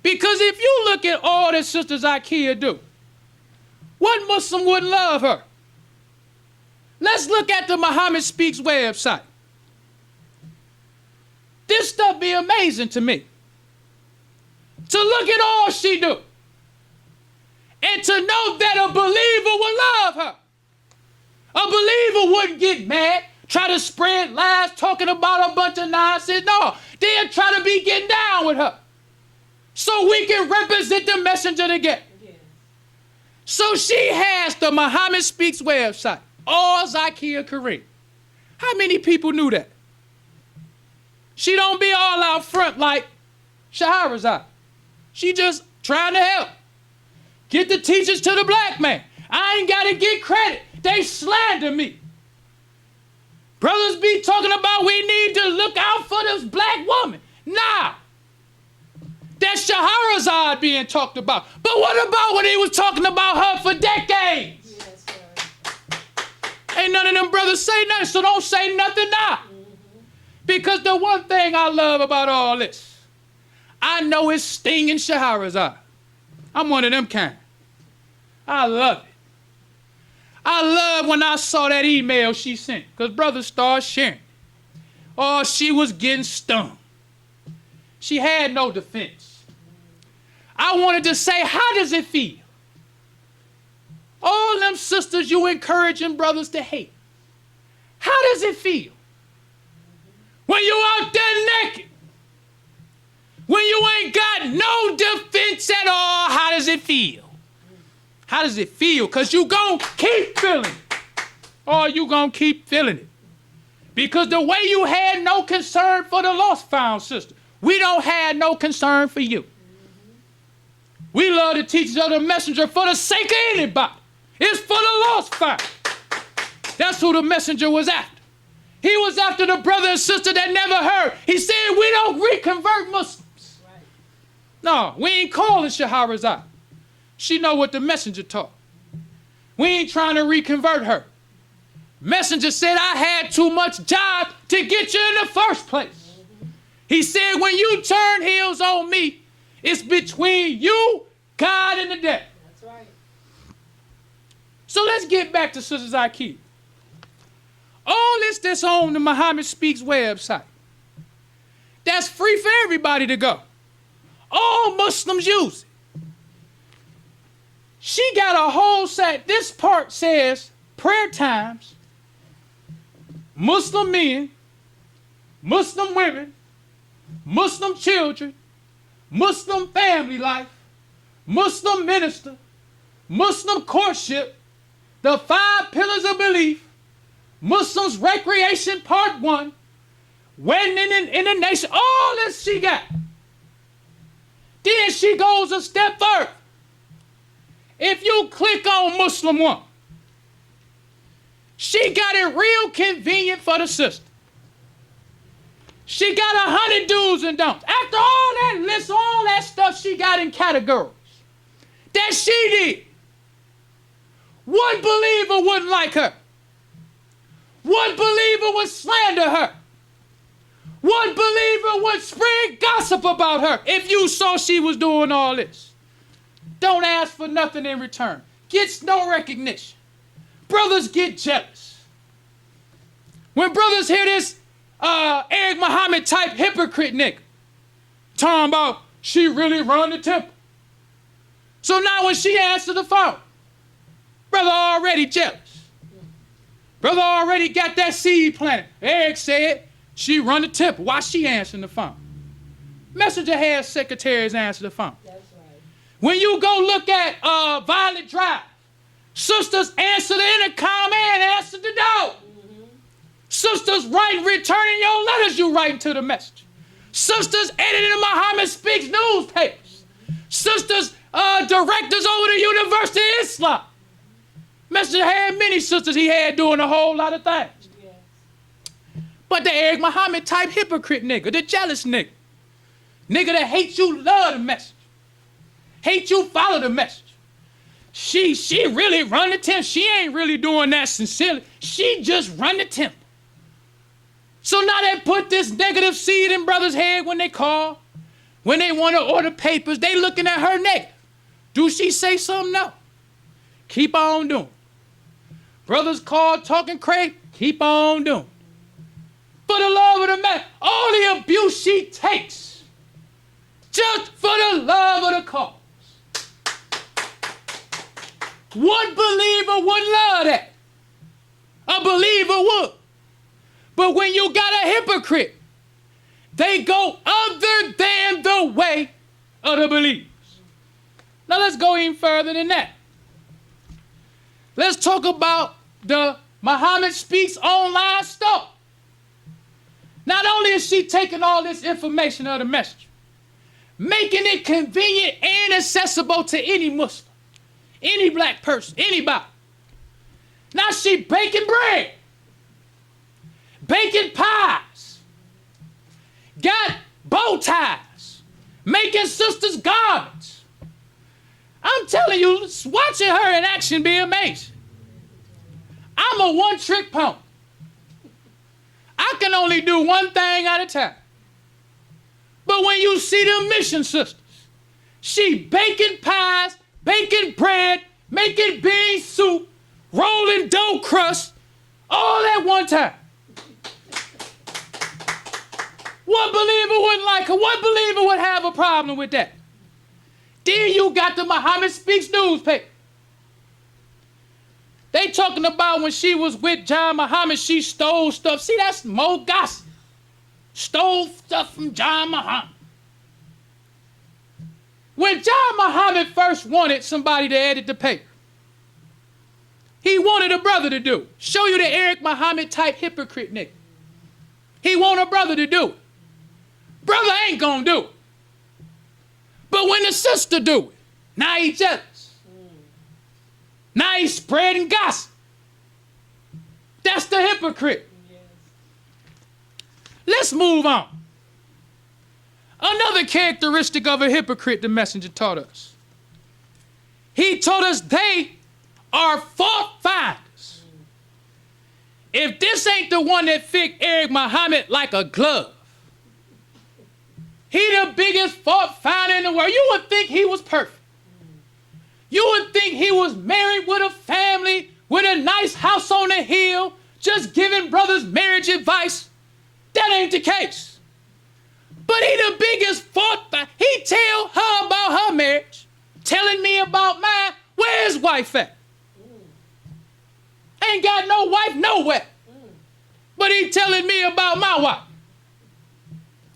Because if you look at all that Sister Zakiyah do, what Muslim wouldn't love her? Let's look at the Muhammad Speaks website. This stuff be amazing to me. To look at all she do. And to know that a believer would love her. A believer wouldn't get mad, try to spread lies, talking about a bunch of nonsense. No, they'll try to be getting down with her. So we can represent the messenger together.
Yes.
So she has the Muhammad Speaks website. All Zakiyah Karim. How many people knew that? She don't be all out front like Shahrazad. She just trying to help. Get the teachers to the black man. I ain't got to get credit. They slander me. Brothers be talking about we need to look out for this black woman. Nah. That's Shahrazad being talked about. But what about when he was talking about her for decades?
Yes, sir.
Ain't none of them brothers say nothing, so don't say nothing now. Because the one thing I love about all this, I know it's stinging Shahrazad. I'm one of them kind. I love it. I love when I saw that email she sent, because brothers started sharing it. Oh, she was getting stung. She had no defense. I wanted to say, how does it feel? All them sisters you encouraging brothers to hate. How does it feel? When you out there naked, when you ain't got no defense at all, how does it feel? How does it feel? Because you gonna keep feeling it. Or you gonna keep feeling it. Because the way you had no concern for the lost found sister, we don't have no concern for you. We love the teachings of the messenger for the sake of anybody. It's for the lost found. That's who the messenger was after. He was after the brother and sister that never heard. He said, we don't reconvert Muslims.
Right.
No, we ain't calling Shahrazad. She know what the messenger taught. We ain't trying to reconvert her. Messenger said, I had too much job to get you in the first place. He said, when you turn heels on me, it's between you, God, and the devil.
That's right.
So let's get back to Sister Zakiyah. All this that's on the Muhammad Speaks website. That's free for everybody to go. All Muslims use it. She got a whole set. This part says prayer times, Muslim men, Muslim women, Muslim children, Muslim family life, Muslim minister, Muslim courtship, the 5 pillars of belief, Muslims recreation part 1, wedding in the nation, all this she got. Then she goes a step further. If you click on Muslim woman, she got it real convenient for the sister. She got 100 do's and don'ts. After all that list, all that stuff she got in categories that she did, what believer wouldn't like her? What believer would slander her? What believer would spread gossip about her if you saw she was doing all this? Don't ask for nothing in return. Gets no recognition. Brothers get jealous. When brothers hear this Eric Muhammad type hypocrite nigga talking about she really run the temple. So now when she answered the phone, brother already jealous. Brother already got that seed planted. Eric said she run the temple. Why she answering the phone? Messenger has secretaries answer the phone.
That's right.
When you go look at Violet Drive, sisters answer the intercom and answer the door. Sisters returning your letters you writing to the messenger. Sisters editing Muhammad Speaks newspapers. Sisters directors over the University of Islam. Messenger had many sisters he had doing a whole lot of things.
Yes.
But the Eric Muhammad type hypocrite nigga, the jealous nigga. Nigga that hates you, love the message. Hate you, follow the message. She really run the temple. She ain't really doing that sincerely. She just run the temple. So now they put this negative seed in brothers' head when they call, when they want to order papers. They looking at her negative. Do she say something? No. Keep on doing. Brothers call talking crazy. Keep on doing. For the love of the man, all the abuse she takes, just for the love of the cause. What believer would love that? A believer would. But when you got a hypocrite, they go other than the way of the believers. Now let's go even further than that. Let's talk about the Muhammad Speaks online store. Not only is she taking all this information of the message, making it convenient and accessible to any Muslim, any black person, anybody. Now she baking bread, baking pies, got bow ties, making sisters garments. I'm telling you, watching her in action be amazing. I'm a one-trick pony. I can only do one thing at a time. But when you see them mission sisters, she baking pies, baking bread, making bean soup, rolling dough crust, all at one time. What believer wouldn't like her? What believer would have a problem with that? Then you got the Muhammad Speaks newspaper. They talking about when she was with John Muhammad, she stole stuff. See, that's more gossip. Stole stuff from John Muhammad. When John Muhammad first wanted somebody to edit the paper, he wanted a brother to do it. Show you the Eric Muhammad type hypocrite nigga. He want a brother to do it. Brother ain't gonna do it. But when the sister do it, now he jealous. Now he's spreading gossip. That's the hypocrite.
Yes.
Let's move on. Another characteristic of a hypocrite the messenger taught us. He told us they are fault finders. If this ain't the one that fit Eric Muhammad like a glove, he the biggest fault finder in the world. You would think he was perfect. You would think he was married with a family, with a nice house on the hill, just giving brothers marriage advice. That ain't the case. But he the biggest fault finder. He tell her about her marriage, telling me about mine. Where his wife at? Ain't got no wife nowhere. But he telling me about my wife.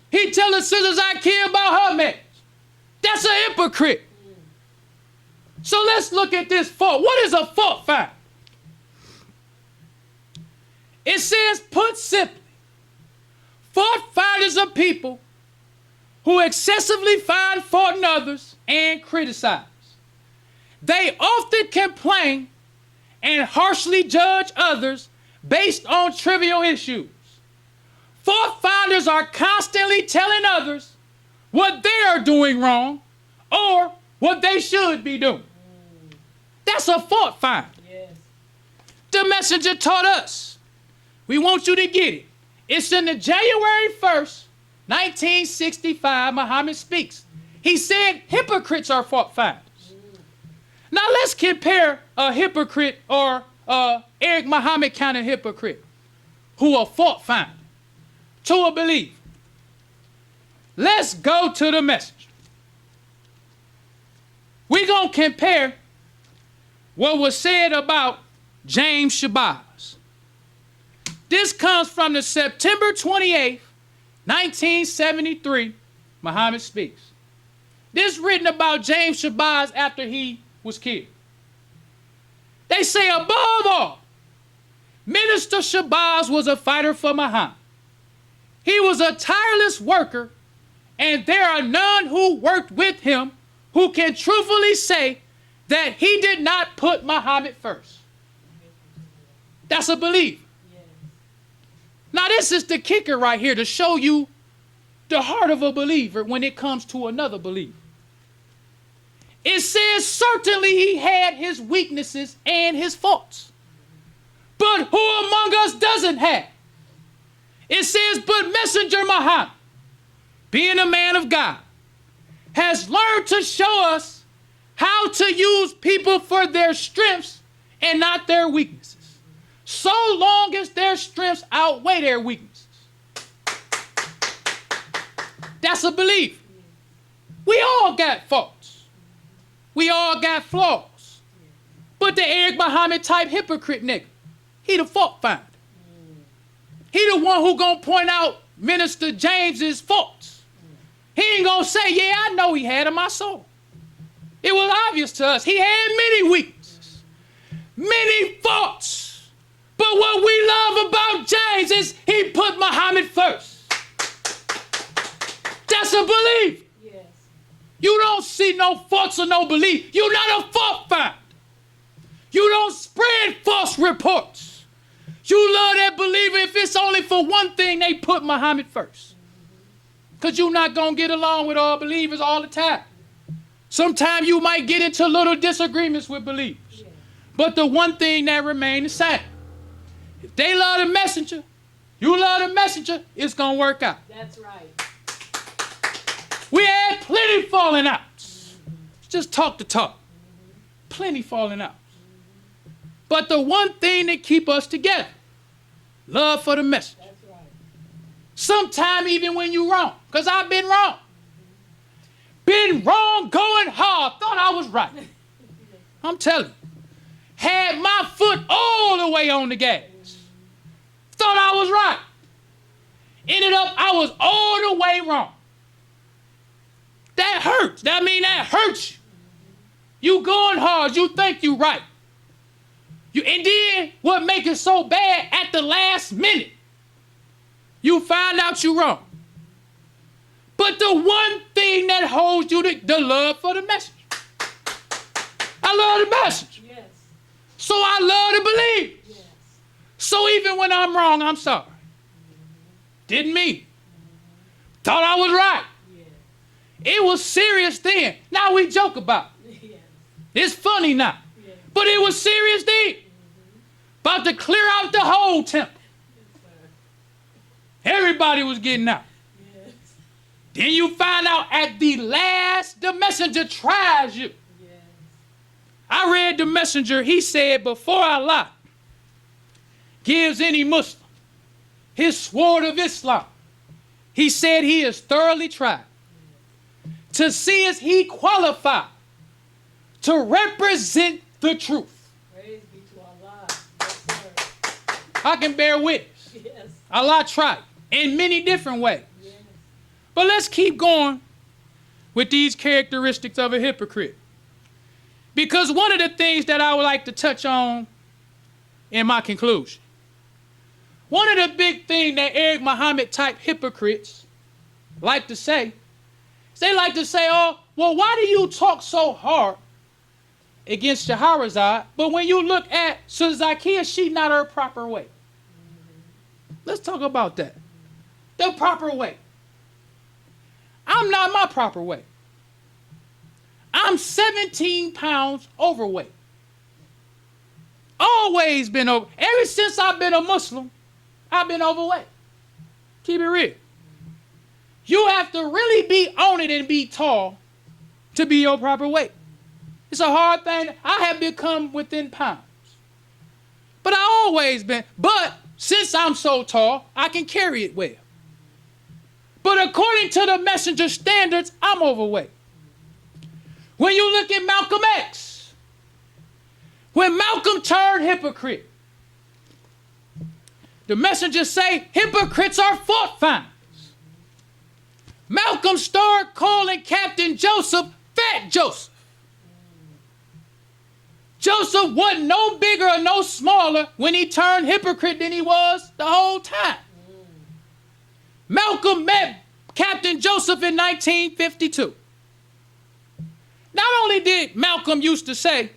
He telling sisters Zakiyah about her marriage. That's a hypocrite. So let's look at this fault. What is a fault finder? It says, put simply, fault finders are people who excessively find fault in others and criticize. They often complain and harshly judge others based on trivial issues. Fault finders are constantly telling others what they are doing wrong or what they should be doing. That's a fault finder.
Yes.
The messenger taught us. We want you to get it. It's in the January 1st, 1965, Muhammad speaks. He said hypocrites are fault finders. Now let's compare a hypocrite or Eric Muhammad kind of hypocrite who a fault finder to a believer. Let's go to the messenger. We're going to compare what was said about James Shabazz. This comes from the September 28th, 1973, Muhammad speaks. This written about James Shabazz after he was killed. They say, above all, Minister Shabazz was a fighter for Muhammad. He was a tireless worker, and there are none who worked with him who can truthfully say that he did not put Muhammad first. That's a believer. Now this is the kicker right here to show you the heart of a believer when it comes to another believer. It says certainly he had his weaknesses and his faults. But who among us doesn't have? It says, but Messenger Muhammad, being a man of God, has learned to show us how to use people for their strengths and not their weaknesses, so long as their strengths outweigh their weaknesses. That's a belief. We all got faults. We all got flaws. But the Eric Muhammad type hypocrite nigga, he the fault finder. He the one who gonna point out Minister James's faults. He ain't gonna say, yeah, I know he had them, I saw. It was obvious to us. He had many weaknesses, many faults. But what we love about James is he put Muhammad first. That's a belief.
Yes.
You don't see no faults or no belief. You're not a fault finder. You don't spread false reports. You love that believer if it's only for one thing, they put Muhammad first. Because you're not going to get along with all believers all the time. Sometimes you might get into little disagreements with believers. Yeah. But the one thing that remains the same. If they love the messenger, you love the messenger, it's going to work out.
That's right.
We had plenty falling outs. Just talk the talk. Plenty falling outs. But the one thing that keep us together, love for the message.
That's right.
Sometime even when you're wrong, because I've been wrong. Been wrong going hard, thought I was right. I'm telling you. Had my foot all the way on the gas. Thought I was right. Ended up I was all the way wrong. That hurts. That hurts you. You going hard, you think you right. And then what makes it so bad at the last minute, you find out you're wrong. But the one thing that holds you, the love for the message. I love the message.
Yes.
So I love to believe.
Yes.
So even when I'm wrong, I'm sorry. Didn't mean. Thought I was right.
Yeah.
It was serious then. Now we joke about it.
Yes.
It's funny now.
Yes.
But it was serious then. About to clear out the whole temple.
Yes, sir.
Everybody was getting out.
Yes.
Then you find out at the last, the messenger tries you.
Yes.
I read the messenger, he said, before Allah gives any Muslim his sword of Islam, he said he is thoroughly tried to see is he qualified to represent the truth.
Praise be to Allah. Yes, sir.
I can bear witness.
Yes.
Allah tried in many different ways.
Yes.
But let's keep going with these characteristics of a hypocrite. Because one of the things that I would like to touch on in my conclusion, one of the big things that Eric Muhammad type hypocrites like to say, is they like to say, oh, well, why do you talk so hard against Shahrazad, but when you look at Zakiyah, she not her proper way. Let's talk about that. The proper way. I'm not my proper way. I'm 17 pounds overweight. Always been over. Ever since I've been a Muslim, I've been overweight. Keep it real. You have to really be on it and be tall to be your proper weight. It's a hard thing. I have become within pounds. But I always been. But since I'm so tall, I can carry it well. But according to the messenger standards, I'm overweight. When you look at Malcolm X, when Malcolm turned hypocrite, the messengers say hypocrites are fault finders. Malcolm started calling Captain Joseph Fat Joseph. Joseph wasn't no bigger or no smaller when he turned hypocrite than he was the whole time. Malcolm met Captain Joseph in 1952. Not only did Malcolm used to say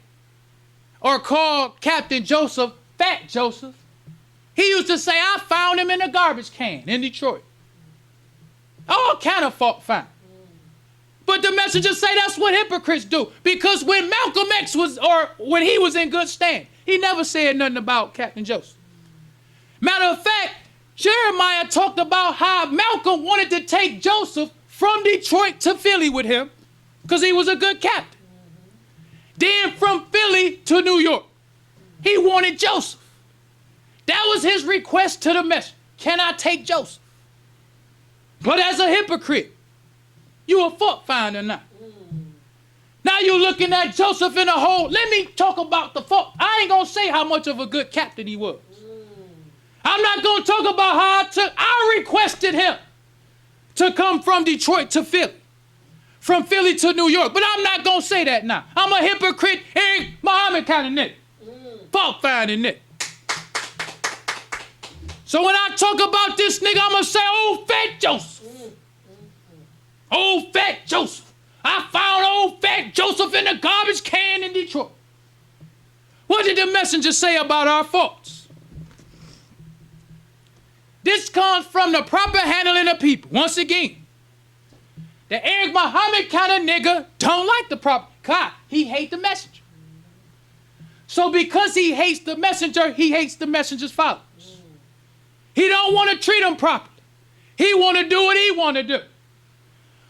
or call Captain Joseph Fat Joseph, he used to say, I found him in a garbage can in Detroit. All kind of fault find. But the messengers say that's what hypocrites do. Because when Malcolm X when he was in good stand, he never said nothing about Captain Joseph. Matter of fact, Jeremiah talked about how Malcolm wanted to take Joseph from Detroit to Philly with him because he was a good captain. Then from Philly to New York, he wanted Joseph. That was his request to the messenger. Can I take Joseph? But as a hypocrite, you a fault finder now. Now you're looking at Joseph in a hole. Let me talk about the fault. I ain't going to say how much of a good captain he was. I'm not going to talk about how I requested him to come from Detroit to Philly, from Philly to New York. But I'm not going to say that now. I'm a hypocrite, Eric Muhammad kind of nigga. Fault finding nigga. So when I talk about this nigga, I'm going to say, old Fat Joseph. Old Fat Joseph. I found old Fat Joseph in a garbage can in Detroit. What did the messenger say about our faults? This comes from the proper handling of people. Once again, the Eric Muhammad kind of nigga don't like the proper. God, he hate the messenger. So because he hates the messenger, he hates the messenger's followers. He don't want to treat them properly. He want to do what he want to do.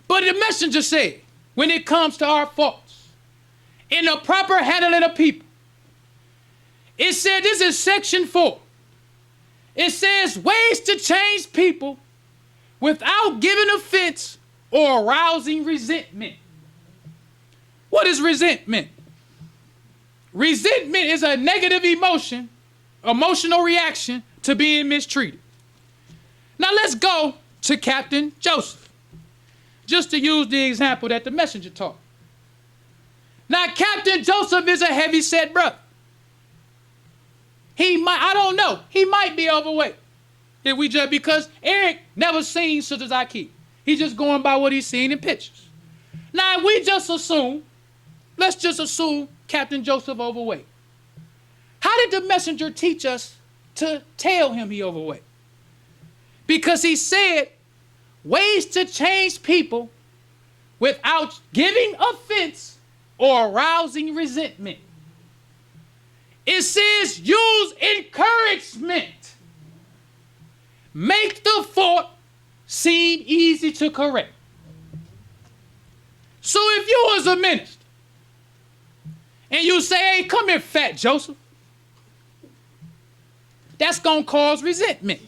But the messenger said, when it comes to our faults, in the proper handling of people, it said, this is section 4. It says, ways to change people without giving offense or arousing resentment. What is resentment? Resentment is a negative emotional reaction to being mistreated. Now let's go to Captain Joseph, just to use the example that the messenger taught. Now Captain Joseph is a heavy-set brother. I don't know, he might be overweight. If we just, because Eric never seen Sister Zakiyah. He's just going by what he's seen in pictures. Now we just assume, let's just assume Captain Joseph overweight. How did the messenger teach us to tell him he overweight? Because he said ways to change people without giving offense or arousing resentment. It says use encouragement. Make the fault seem easy to correct. So if you was a minister and you say, hey, come here, Fat Joseph, that's going to cause resentment.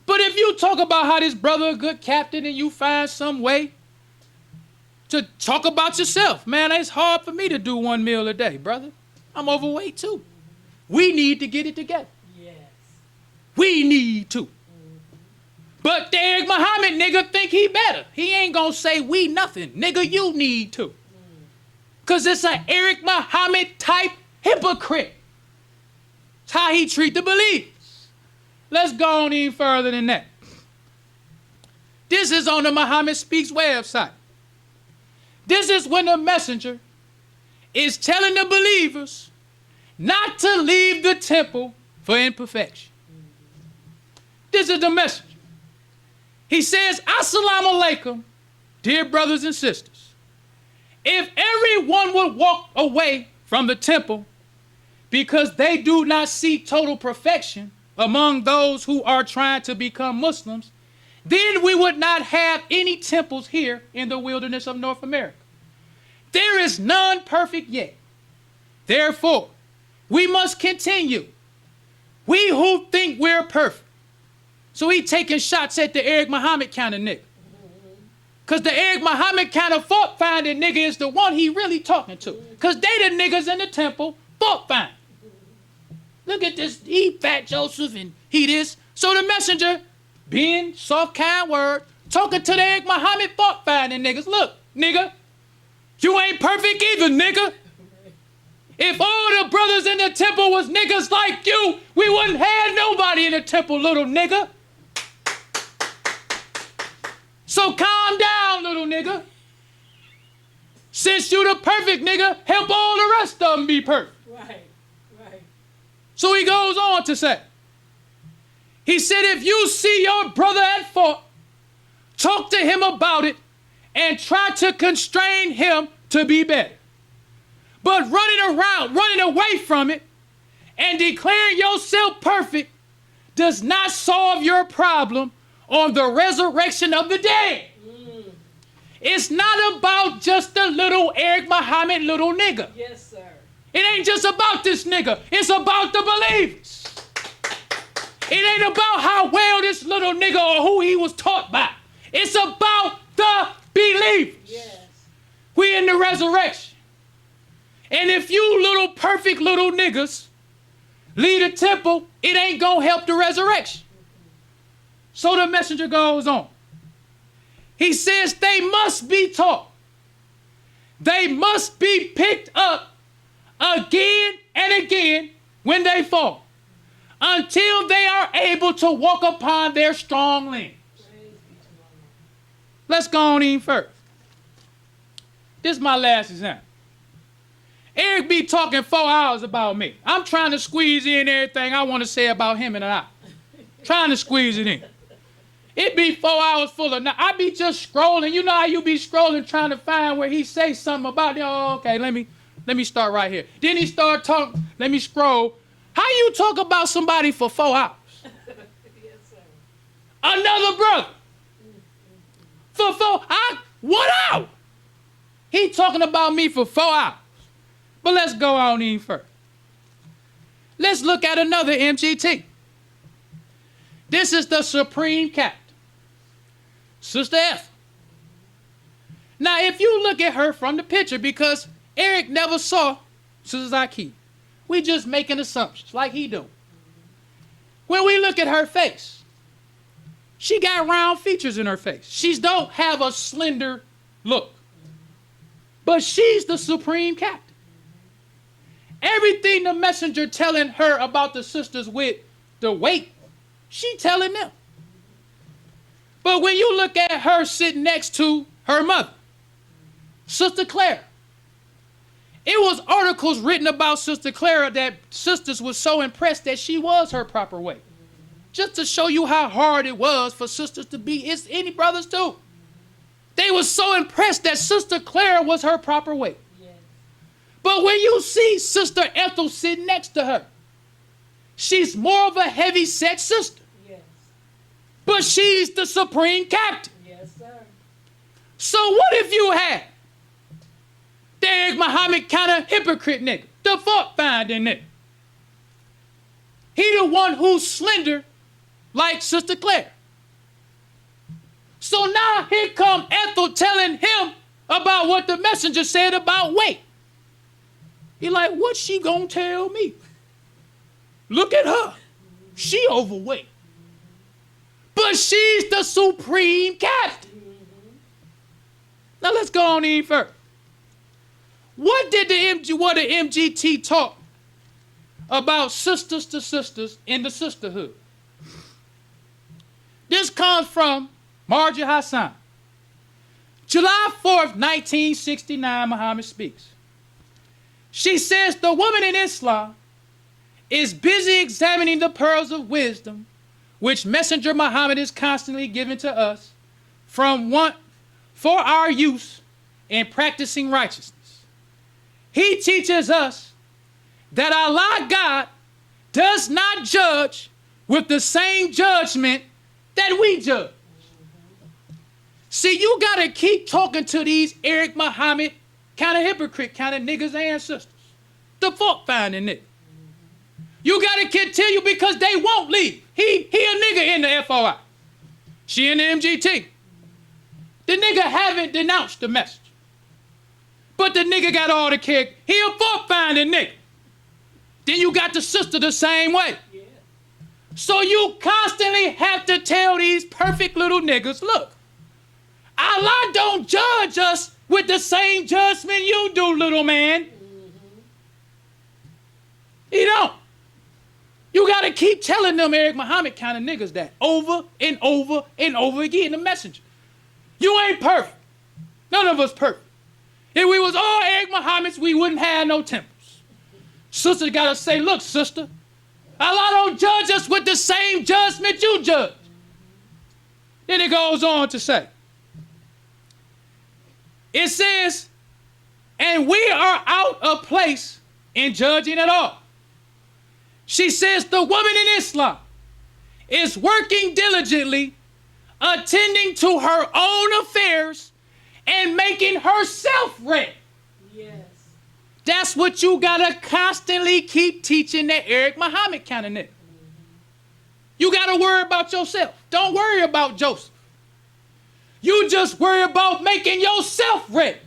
But if you talk about how this brother a good captain and you find some way to talk about yourself, man, it's hard for me to do 1 meal a day, brother. I'm overweight too. We need to get it together. Yes. We need to. But the Eric Muhammad nigga think he better. He ain't gonna say we nothing. Nigga, you need to. Because it's an Eric Muhammad type hypocrite. It's how he treat the believers. Let's go on even further than that. This is on the Muhammad Speaks website. This is when the messenger is telling the believers not to leave the temple for imperfection. This is the messenger. He says, Assalamu alaikum, dear brothers and sisters. If everyone would walk away from the temple because they do not see total perfection among those who are trying to become Muslims, then we would not have any temples here in the wilderness of North America. There is none perfect yet. Therefore, we must continue. We who think we're perfect. So he taking shots at the Eric Muhammad kind of nigga. Because the Eric Muhammad kind of fault-finding nigga is the one he really talking to. Because they the niggas in the temple fault-finding. Look at this, he Fat Joseph and he this. So the messenger, being soft, kind word, talking to the Eric Muhammad fault-finding niggas. Look, nigga, you ain't perfect either, nigga. If all the brothers in the temple was niggas like you, we wouldn't have nobody in the temple, little nigga. So calm down, little nigga. Since you the perfect nigga, help all the rest of them be perfect.
Right.
So he goes on to say, he said, if you see your brother at fault, talk to him about it and try to constrain him to be better. But running away from it and declaring yourself perfect does not solve your problem on the resurrection of the dead. It's not about just the little Eric Muhammad little nigga.
Yes, sir.
It ain't just about this nigga. It's about the believers. It ain't about how well this little nigga or who he was taught by. It's about the believers.
Yes.
We in the resurrection. And if you little perfect little niggas leave the temple, it ain't gonna help the resurrection. So the messenger goes on. He says they must be taught. They must be picked up again and again when they fall, until they are able to walk upon their strong limbs. Let's go on in first. This is my last example. Eric be talking 4 hours about me. I'm trying to squeeze in everything I want to say about him in an hour. Trying to squeeze it in. It be 4 hours full of, I be just scrolling. You know how you be scrolling trying to find where he say something about it. Oh, okay, let me start right here. Then he start talking, let me scroll. How you talk about somebody for 4 hours?
Yes, sir.
Another brother. For 1 hour. He talking about me for 4 hours. But let's go on in first. Let's look at another MGT. This is the Supreme Captain, Sister F. Now, if you look at her from the picture, because Eric never saw Sister Zakiyah, we just making assumptions like he do. When we look at her face, she got round features in her face. She don't have a slender look, but she's the Supreme Captain. Everything the messenger telling her about the sisters with the weight, she telling them. But when you look at her sitting next to her mother, Sister Clara, it was articles written about Sister Clara that sisters was so impressed that she was her proper weight. Just to show you how hard it was for sisters to be, it's any brothers too. They were so impressed that Sister Clara was her proper weight. But when you see Sister Ethel sitting next to her, she's more of a heavy-set sister.
Yes.
But she's the Supreme Captain.
Yes, sir.
So what if you had the Eric Muhammad kind of hypocrite nigga, the fault-finding nigga? He the one who's slender like Sister Claire. So now here come Ethel telling him about what the messenger said about weight. He like, what's she gonna tell me? Look at her. She overweight. But but she's the supreme captain. Now let's go on even further. What did the MGT taught about sisters to sisters in the sisterhood? This comes from Margie Hassan. July 4th, 1969, Muhammad speaks. She says the woman in Islam is busy examining the pearls of wisdom which Messenger Muhammad is constantly giving to us for our use in practicing righteousness. He teaches us that Allah God does not judge with the same judgment that we judge. See, you got to keep talking to these Eric Muhammad kind of hypocrite kind of niggas and sisters. The fault finding nigga. You got to continue because they won't leave. He a nigga in the FOI. She in the MGT. The nigga haven't denounced the message. But the nigga got all the character. He a fault finding nigga. Then you got the sister the same way. Yeah. So you constantly have to tell these perfect little niggas, look, Allah don't judge us with the same judgment you do, little man. He don't. You got to keep telling them Eric Muhammad kind of niggas that over and over and over again, the messenger. You ain't perfect. None of us perfect. If we was all Eric Muhammads, we wouldn't have no temples. Sister got to say, look, sister, Allah don't judge us with the same judgment you judge. Then it goes on to say, it says, and we are out of place in judging at all. She says the woman in Islam is working diligently, attending to her own affairs and making herself ready.
Yes.
That's what you gotta constantly keep teaching that Eric Muhammad kind of nigga. You gotta worry about yourself. Don't worry about Joseph. You just worry about making yourself ready.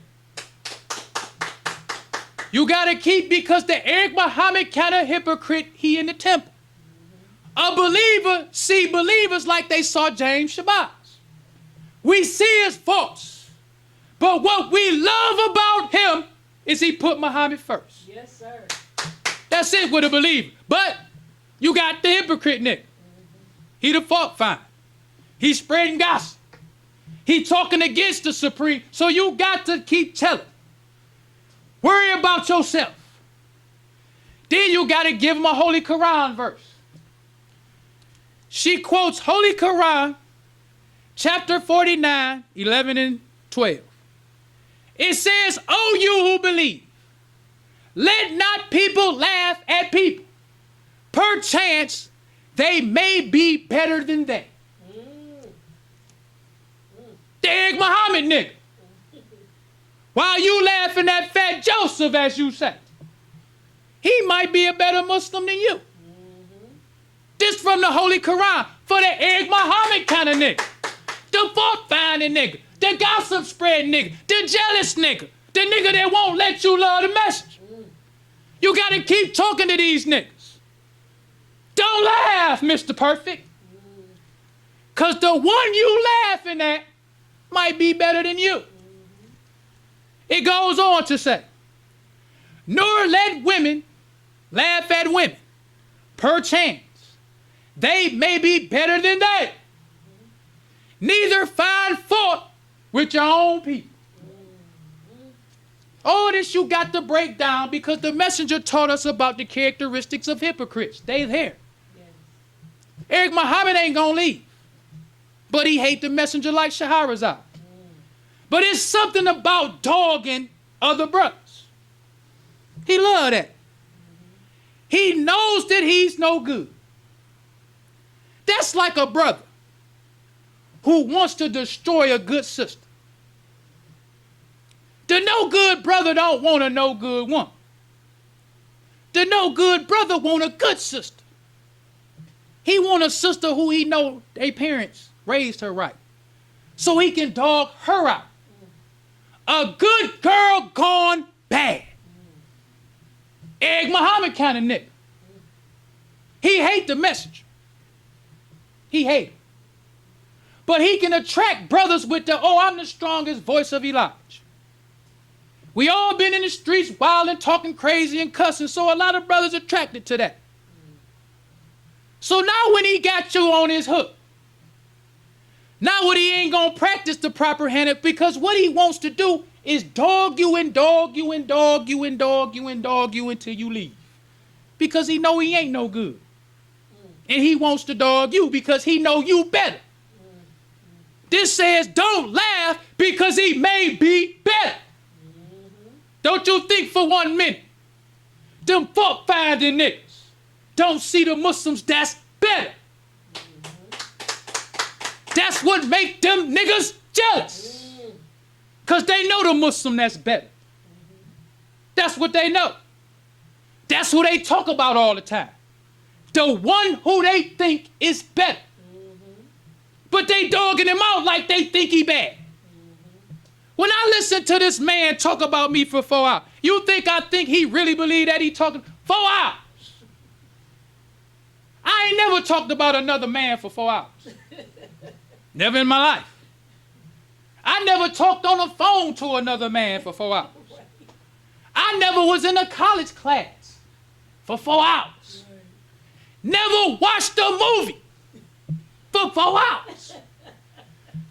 You gotta keep, because the Eric Muhammad kind of hypocrite, he in the temple. A believer see believers like they saw James Shabazz. We see his faults, but what we love about him is he put Muhammad first.
Yes, sir.
That's it with a believer. But you got the hypocrite nigga. He the fault finder. He's spreading gossip. He talking against the supreme. So you got to keep telling. Worry about yourself. Then you got to give him a Holy Quran verse. She quotes Holy Quran, chapter 49, 11 and 12. It says, "O you who believe, let not people laugh at people. Perchance they may be better than they." The Eric Muhammad nigga. While you laughing at Fat Joseph, as you say, he might be a better Muslim than you. This from the Holy Quran for the Eric Muhammad kind of nigga. The fault finding nigga. The gossip spread nigga. The jealous nigga. The nigga that won't let you love the message. You got to keep talking to these niggas. Don't laugh, Mr. Perfect. Because the one you laughing at might be better than you. It goes on to say, nor let women laugh at women. Perchance they may be better than they. Neither find fault with your own people. All this you got to break down because the messenger taught us about the characteristics of hypocrites. They there. Yes. Eric Muhammad ain't gonna leave. But he hate the messenger like Shahrazad. But it's something about dogging other brothers. He love that. He knows that he's no good. That's like a brother who wants to destroy a good sister. The no good brother don't want a no good woman. The no good brother want a good sister. He want a sister who he know their parents raised her right. So he can dog her out. A good girl gone bad. Eric Muhammad kind of nigga. He hate the messenger. He hate him. But he can attract brothers with the, oh, I'm the strongest voice of Elijah. We all been in the streets wilding, talking crazy and cussing, so a lot of brothers attracted to that. So now when he got you on his hook, now what he ain't gonna practice the proper handed, because what he wants to do is dog you and dog you and dog you and dog you and dog you until you leave. Because he know he ain't no good. And he wants to dog you because he know you better. This says don't laugh because he may be better. Don't you think for 1 minute them fault finding niggas don't see the Muslims that's better. That's what make them niggas jealous. Because they know the Muslim that's better. That's what they know. That's who they talk about all the time. The one who they think is better. But they dogging him out like they think he bad. When I listen to this man talk about me for 4 hours, you think I think he really believe that he talking 4 hours? I ain't never talked about another man for 4 hours. Never in my life. I never talked on the phone to another man for 4 hours. I never was in a college class for 4 hours. Never watched a movie for 4 hours.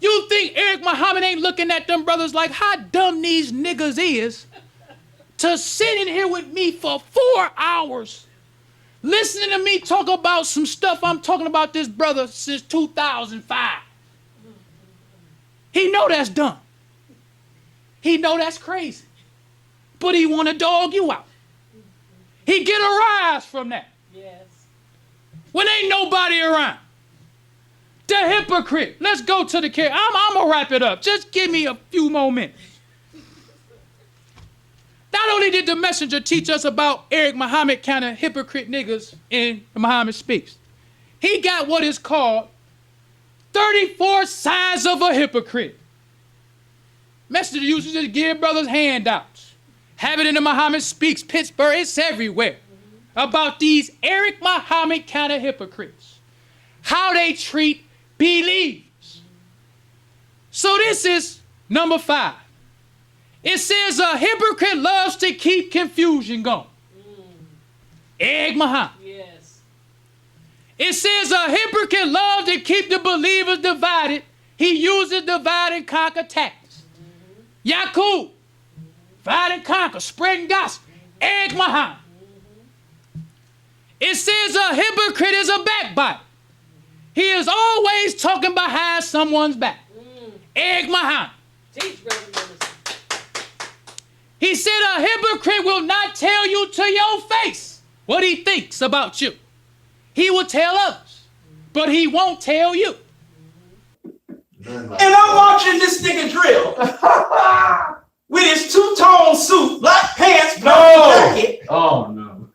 You think Eric Muhammad ain't looking at them brothers like how dumb these niggas is to sit in here with me for 4 hours listening to me talk about some stuff I'm talking about this brother since 2005. He know that's dumb. He know that's crazy. But he want to dog you out. He get a rise from that.
Yes.
When ain't nobody around. The hypocrite. Let's go to the care. I'm going to wrap it up. Just give me a few more minutes. Not only did the messenger teach us about Eric Muhammad kind of hypocrite niggas in Muhammad Speaks, he got what is called 34 signs of a hypocrite. Messenger used to just give brothers handouts. Have it in the Muhammad Speaks, Pittsburgh, it's everywhere. About these Eric Muhammad kind of hypocrites. How they treat believers. So this is number 5. It says a hypocrite loves to keep confusion going. Eric Muhammad.
Yes.
It says a hypocrite loves to keep the believers divided. He uses divide and conquer tactics. Yaqub, divide and conquer, spreading gospel. Eric Muhammad. It says a hypocrite is a backbiter. He is always talking behind someone's back. Eric Muhammad.
Teach, brother minister.
He said a hypocrite will not tell you to your face what he thinks about you. He will tell others, but he won't tell you.
And I'm watching this nigga drill with his two-tone suit, black pants, black jacket.
Oh, no.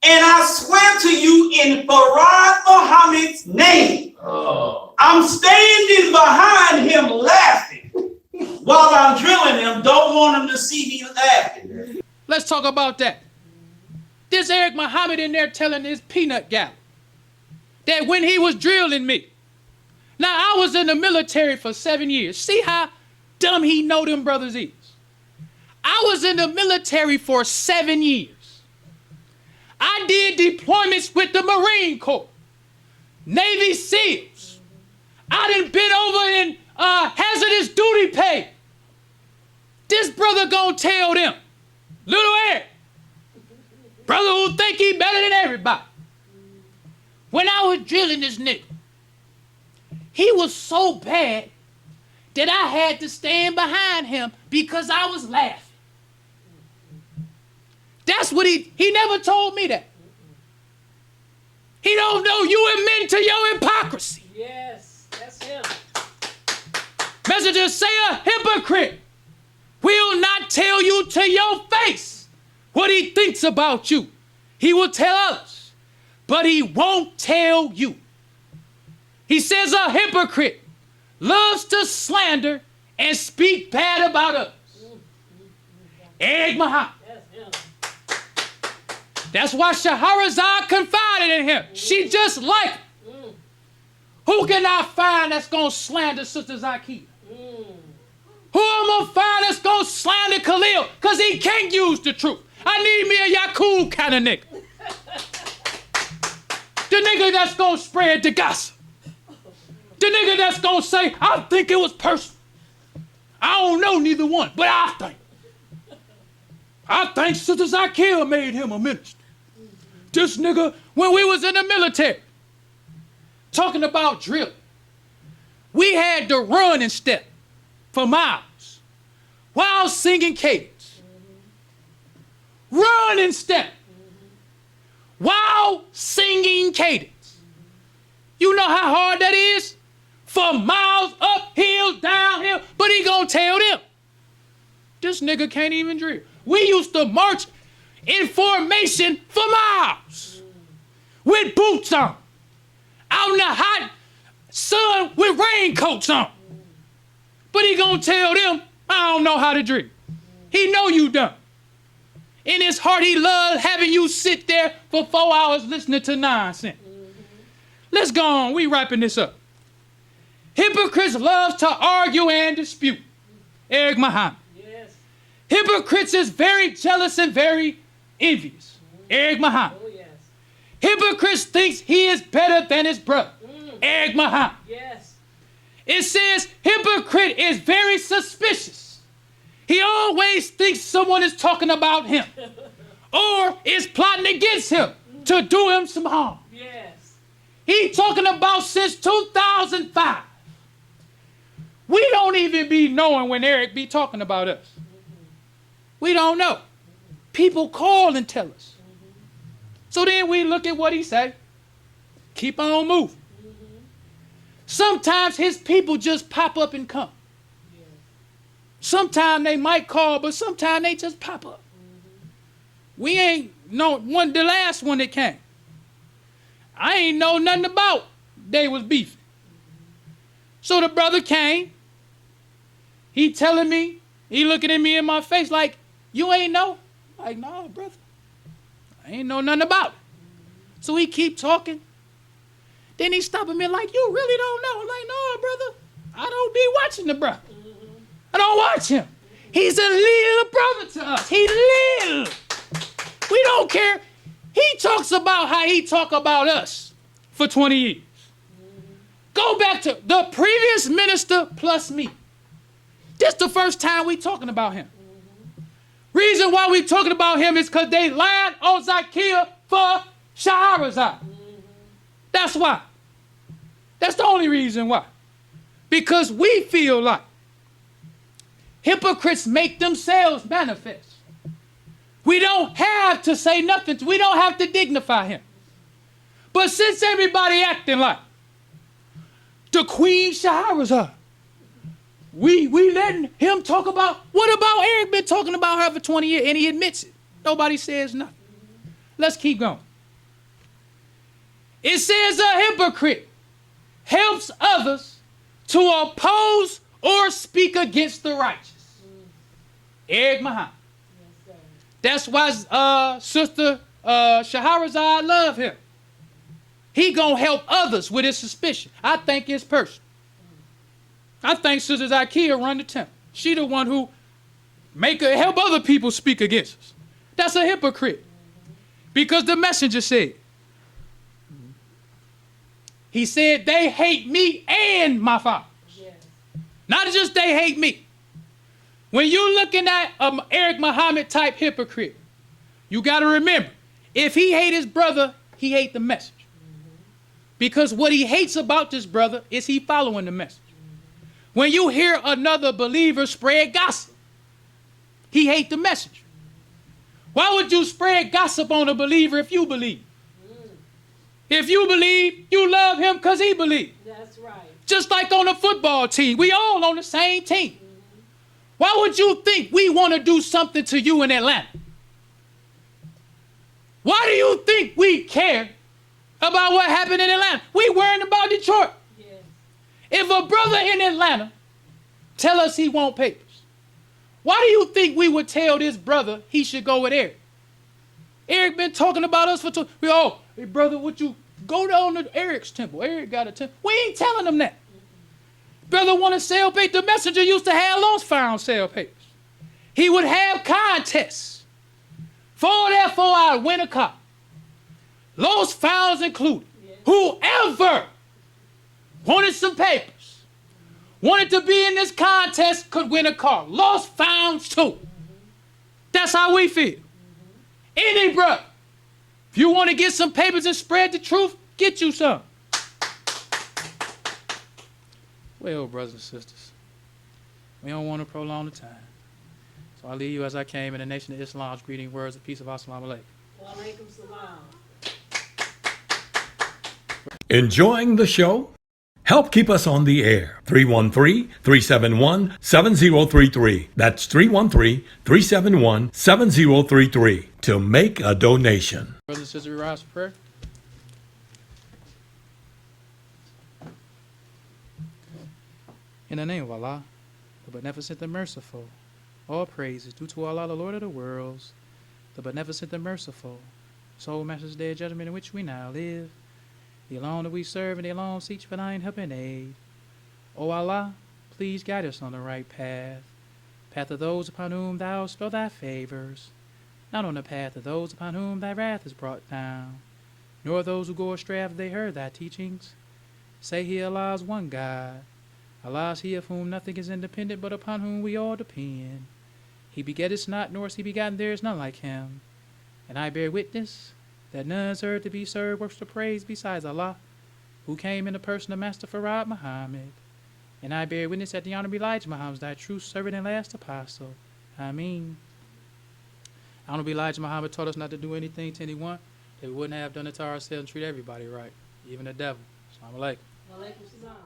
And I swear to you in Farad Muhammad's name, I'm standing behind him laughing while I'm drilling him. Don't want him to see me laughing.
Let's talk about that. This Eric Muhammad in there telling his peanut gallery that when he was drilling me. Now, I was in the military for 7 years. See how dumb he know them brothers is. I was in the military for 7 years. I did deployments with the Marine Corps, Navy SEALs. I done been over in hazardous duty pay. This brother gonna tell them, little Eric, brother who think he better than everybody. When I was drilling this nigga, he was so bad that I had to stand behind him because I was laughing. That's what he never told me that. He don't know you admit to your hypocrisy.
Yes, that's him.
Messages say a hypocrite will not tell you to your face what he thinks about you. He will tell others, but he won't tell you. He says a hypocrite loves to slander and speak bad about others. Eric Muhammad. That's why Shahrazad confided in him. She just like him. Who Who can I find that's going to slander Sister Zakiyah? Who am I going to find that's going to slander Khalil? Because he can't use the truth. I need me a Yakub kind of nigga. The nigga that's going to spread the gossip. The nigga that's going to say, I think it was personal. I don't know neither one, but I think Sister Zakiyah made him a minister. This nigga, when we was in the military, talking about drill, we had to run and step for miles while singing cadence. Run and step while singing cadence. You know how hard that is? For miles, uphill, downhill, but he gonna tell them, this nigga can't even drill. We used to march in formation for miles with boots on, out in the hot sun with raincoats on. But he gonna tell them, I don't know how to drill. He know you don't. In his heart, he loves having you sit there for 4 hours listening to nonsense. Let's go on, we wrapping this up. Hypocrites love to argue and dispute. Eric Muhammad.
Yes.
Hypocrites is very jealous and very envious. Eric Muhammad.
Oh, yes.
Hypocrites thinks he is better than his brother. Eric Muhammad.
Yes.
It says hypocrite is very suspicious. He always thinks someone is talking about him or is plotting against him to do him some harm.
Yes.
He talking about since 2005. We don't even be knowing when Eric be talking about us. We don't know. People call and tell us. So then we look at what he say. Keep on moving. Sometimes his people just pop up and come. Sometimes they might call, but sometimes they just pop up. We ain't know the last one that came. I ain't know nothing about they was beefing. So the brother came. He telling me, he looking at me in my face like, you ain't know? Like, no, brother. I ain't know nothing about it. So he keep talking. Then he stopping me like, you really don't know? I'm like, no, brother. I don't be watching the brother. I don't watch him. He's a little brother to us. He little. We don't care. He talks about how he talk about us for 20 years. Go back to the previous minister plus me. This the first time we talking about him. Reason why we talking about him is because they lied on Zakiyah for Shahrazad. That's why. That's the only reason why. Because we feel like hypocrites make themselves manifest. We don't have to say nothing. We don't have to dignify him. But since everybody acting like the Queen Shahrazad, we letting him talk about, what about Eric been talking about her for 20 years and he admits it. Nobody says nothing. Let's keep going. It says a hypocrite helps others to oppose or speak against the righteous. Eric Muhammad. That's why Sister Shahrazad love him. He gonna help others with his suspicion. I think it's personal. I think Sister Zakiyah run the temple. She the one who help other people speak against us. That's a hypocrite. Because the messenger said, he said, they hate me and my father. Yes. Not just they hate me. When you're looking at Eric Muhammad type hypocrite, you got to remember, if he hate his brother, he hate the message. Because what he hates about this brother is he following the message. When you hear another believer spread gossip, he hate the message. Why would you spread gossip on a believer if you believe? If you believe, you love him because he believes.
That's right.
Just like on a football team, we all on the same team. Why would you think we want to do something to you in Atlanta? Why do you think we care about what happened in Atlanta? We worrying about Detroit. Yes. If a brother in Atlanta tell us he want papers, why do you think we would tell this brother he should go with Eric? Eric been talking about us for hey brother, what you Go down to Eric's temple. Eric got a temple. We ain't telling them that. Brother want to sell paper. The messenger used to have lost found sell papers. He would have contests. Therefore I win a car. Lost founds included. Whoever wanted some papers, wanted to be in this contest, could win a car. Lost founds too. That's how we feel. Any brother, if you want to get some papers and spread the truth, get you some. Well, brothers and sisters, we don't want to prolong the time. So I leave you as I came in the nation of Islam's greeting words of peace of Assalamu alaikum.
Wa alaikum salam.
Enjoying the show? Help keep us on the air. 313-371-7033. That's 313-371-7033 to make a donation.
Brothers and sisters, we rise for prayer. In the name of Allah, the beneficent and merciful, all praise is due to Allah, the Lord of the worlds, the beneficent and merciful, sole master's day of judgment in which we now live. The alone that we serve and the alone seek for thine help and aid. O Allah, please guide us on the right path, path of those upon whom thou bestow thy favors, not on the path of those upon whom thy wrath is brought down, nor those who go astray after they heard thy teachings. Say he Allah is one God. Allah is he of whom nothing is independent, but upon whom we all depend. He begetteth not, nor is he begotten, there is none like him. And I bear witness that none is heard to be served worth to praise besides Allah, who came in the person of Master Farad Muhammad. And I bear witness that the Honorable Elijah Muhammad is thy true servant and last apostle. Ameen. Honorable Elijah Muhammad taught us not to do anything to anyone that we wouldn't have done it to ourselves and treat everybody right, even the devil. Assalamu alaikum.
Wa alaikum salam.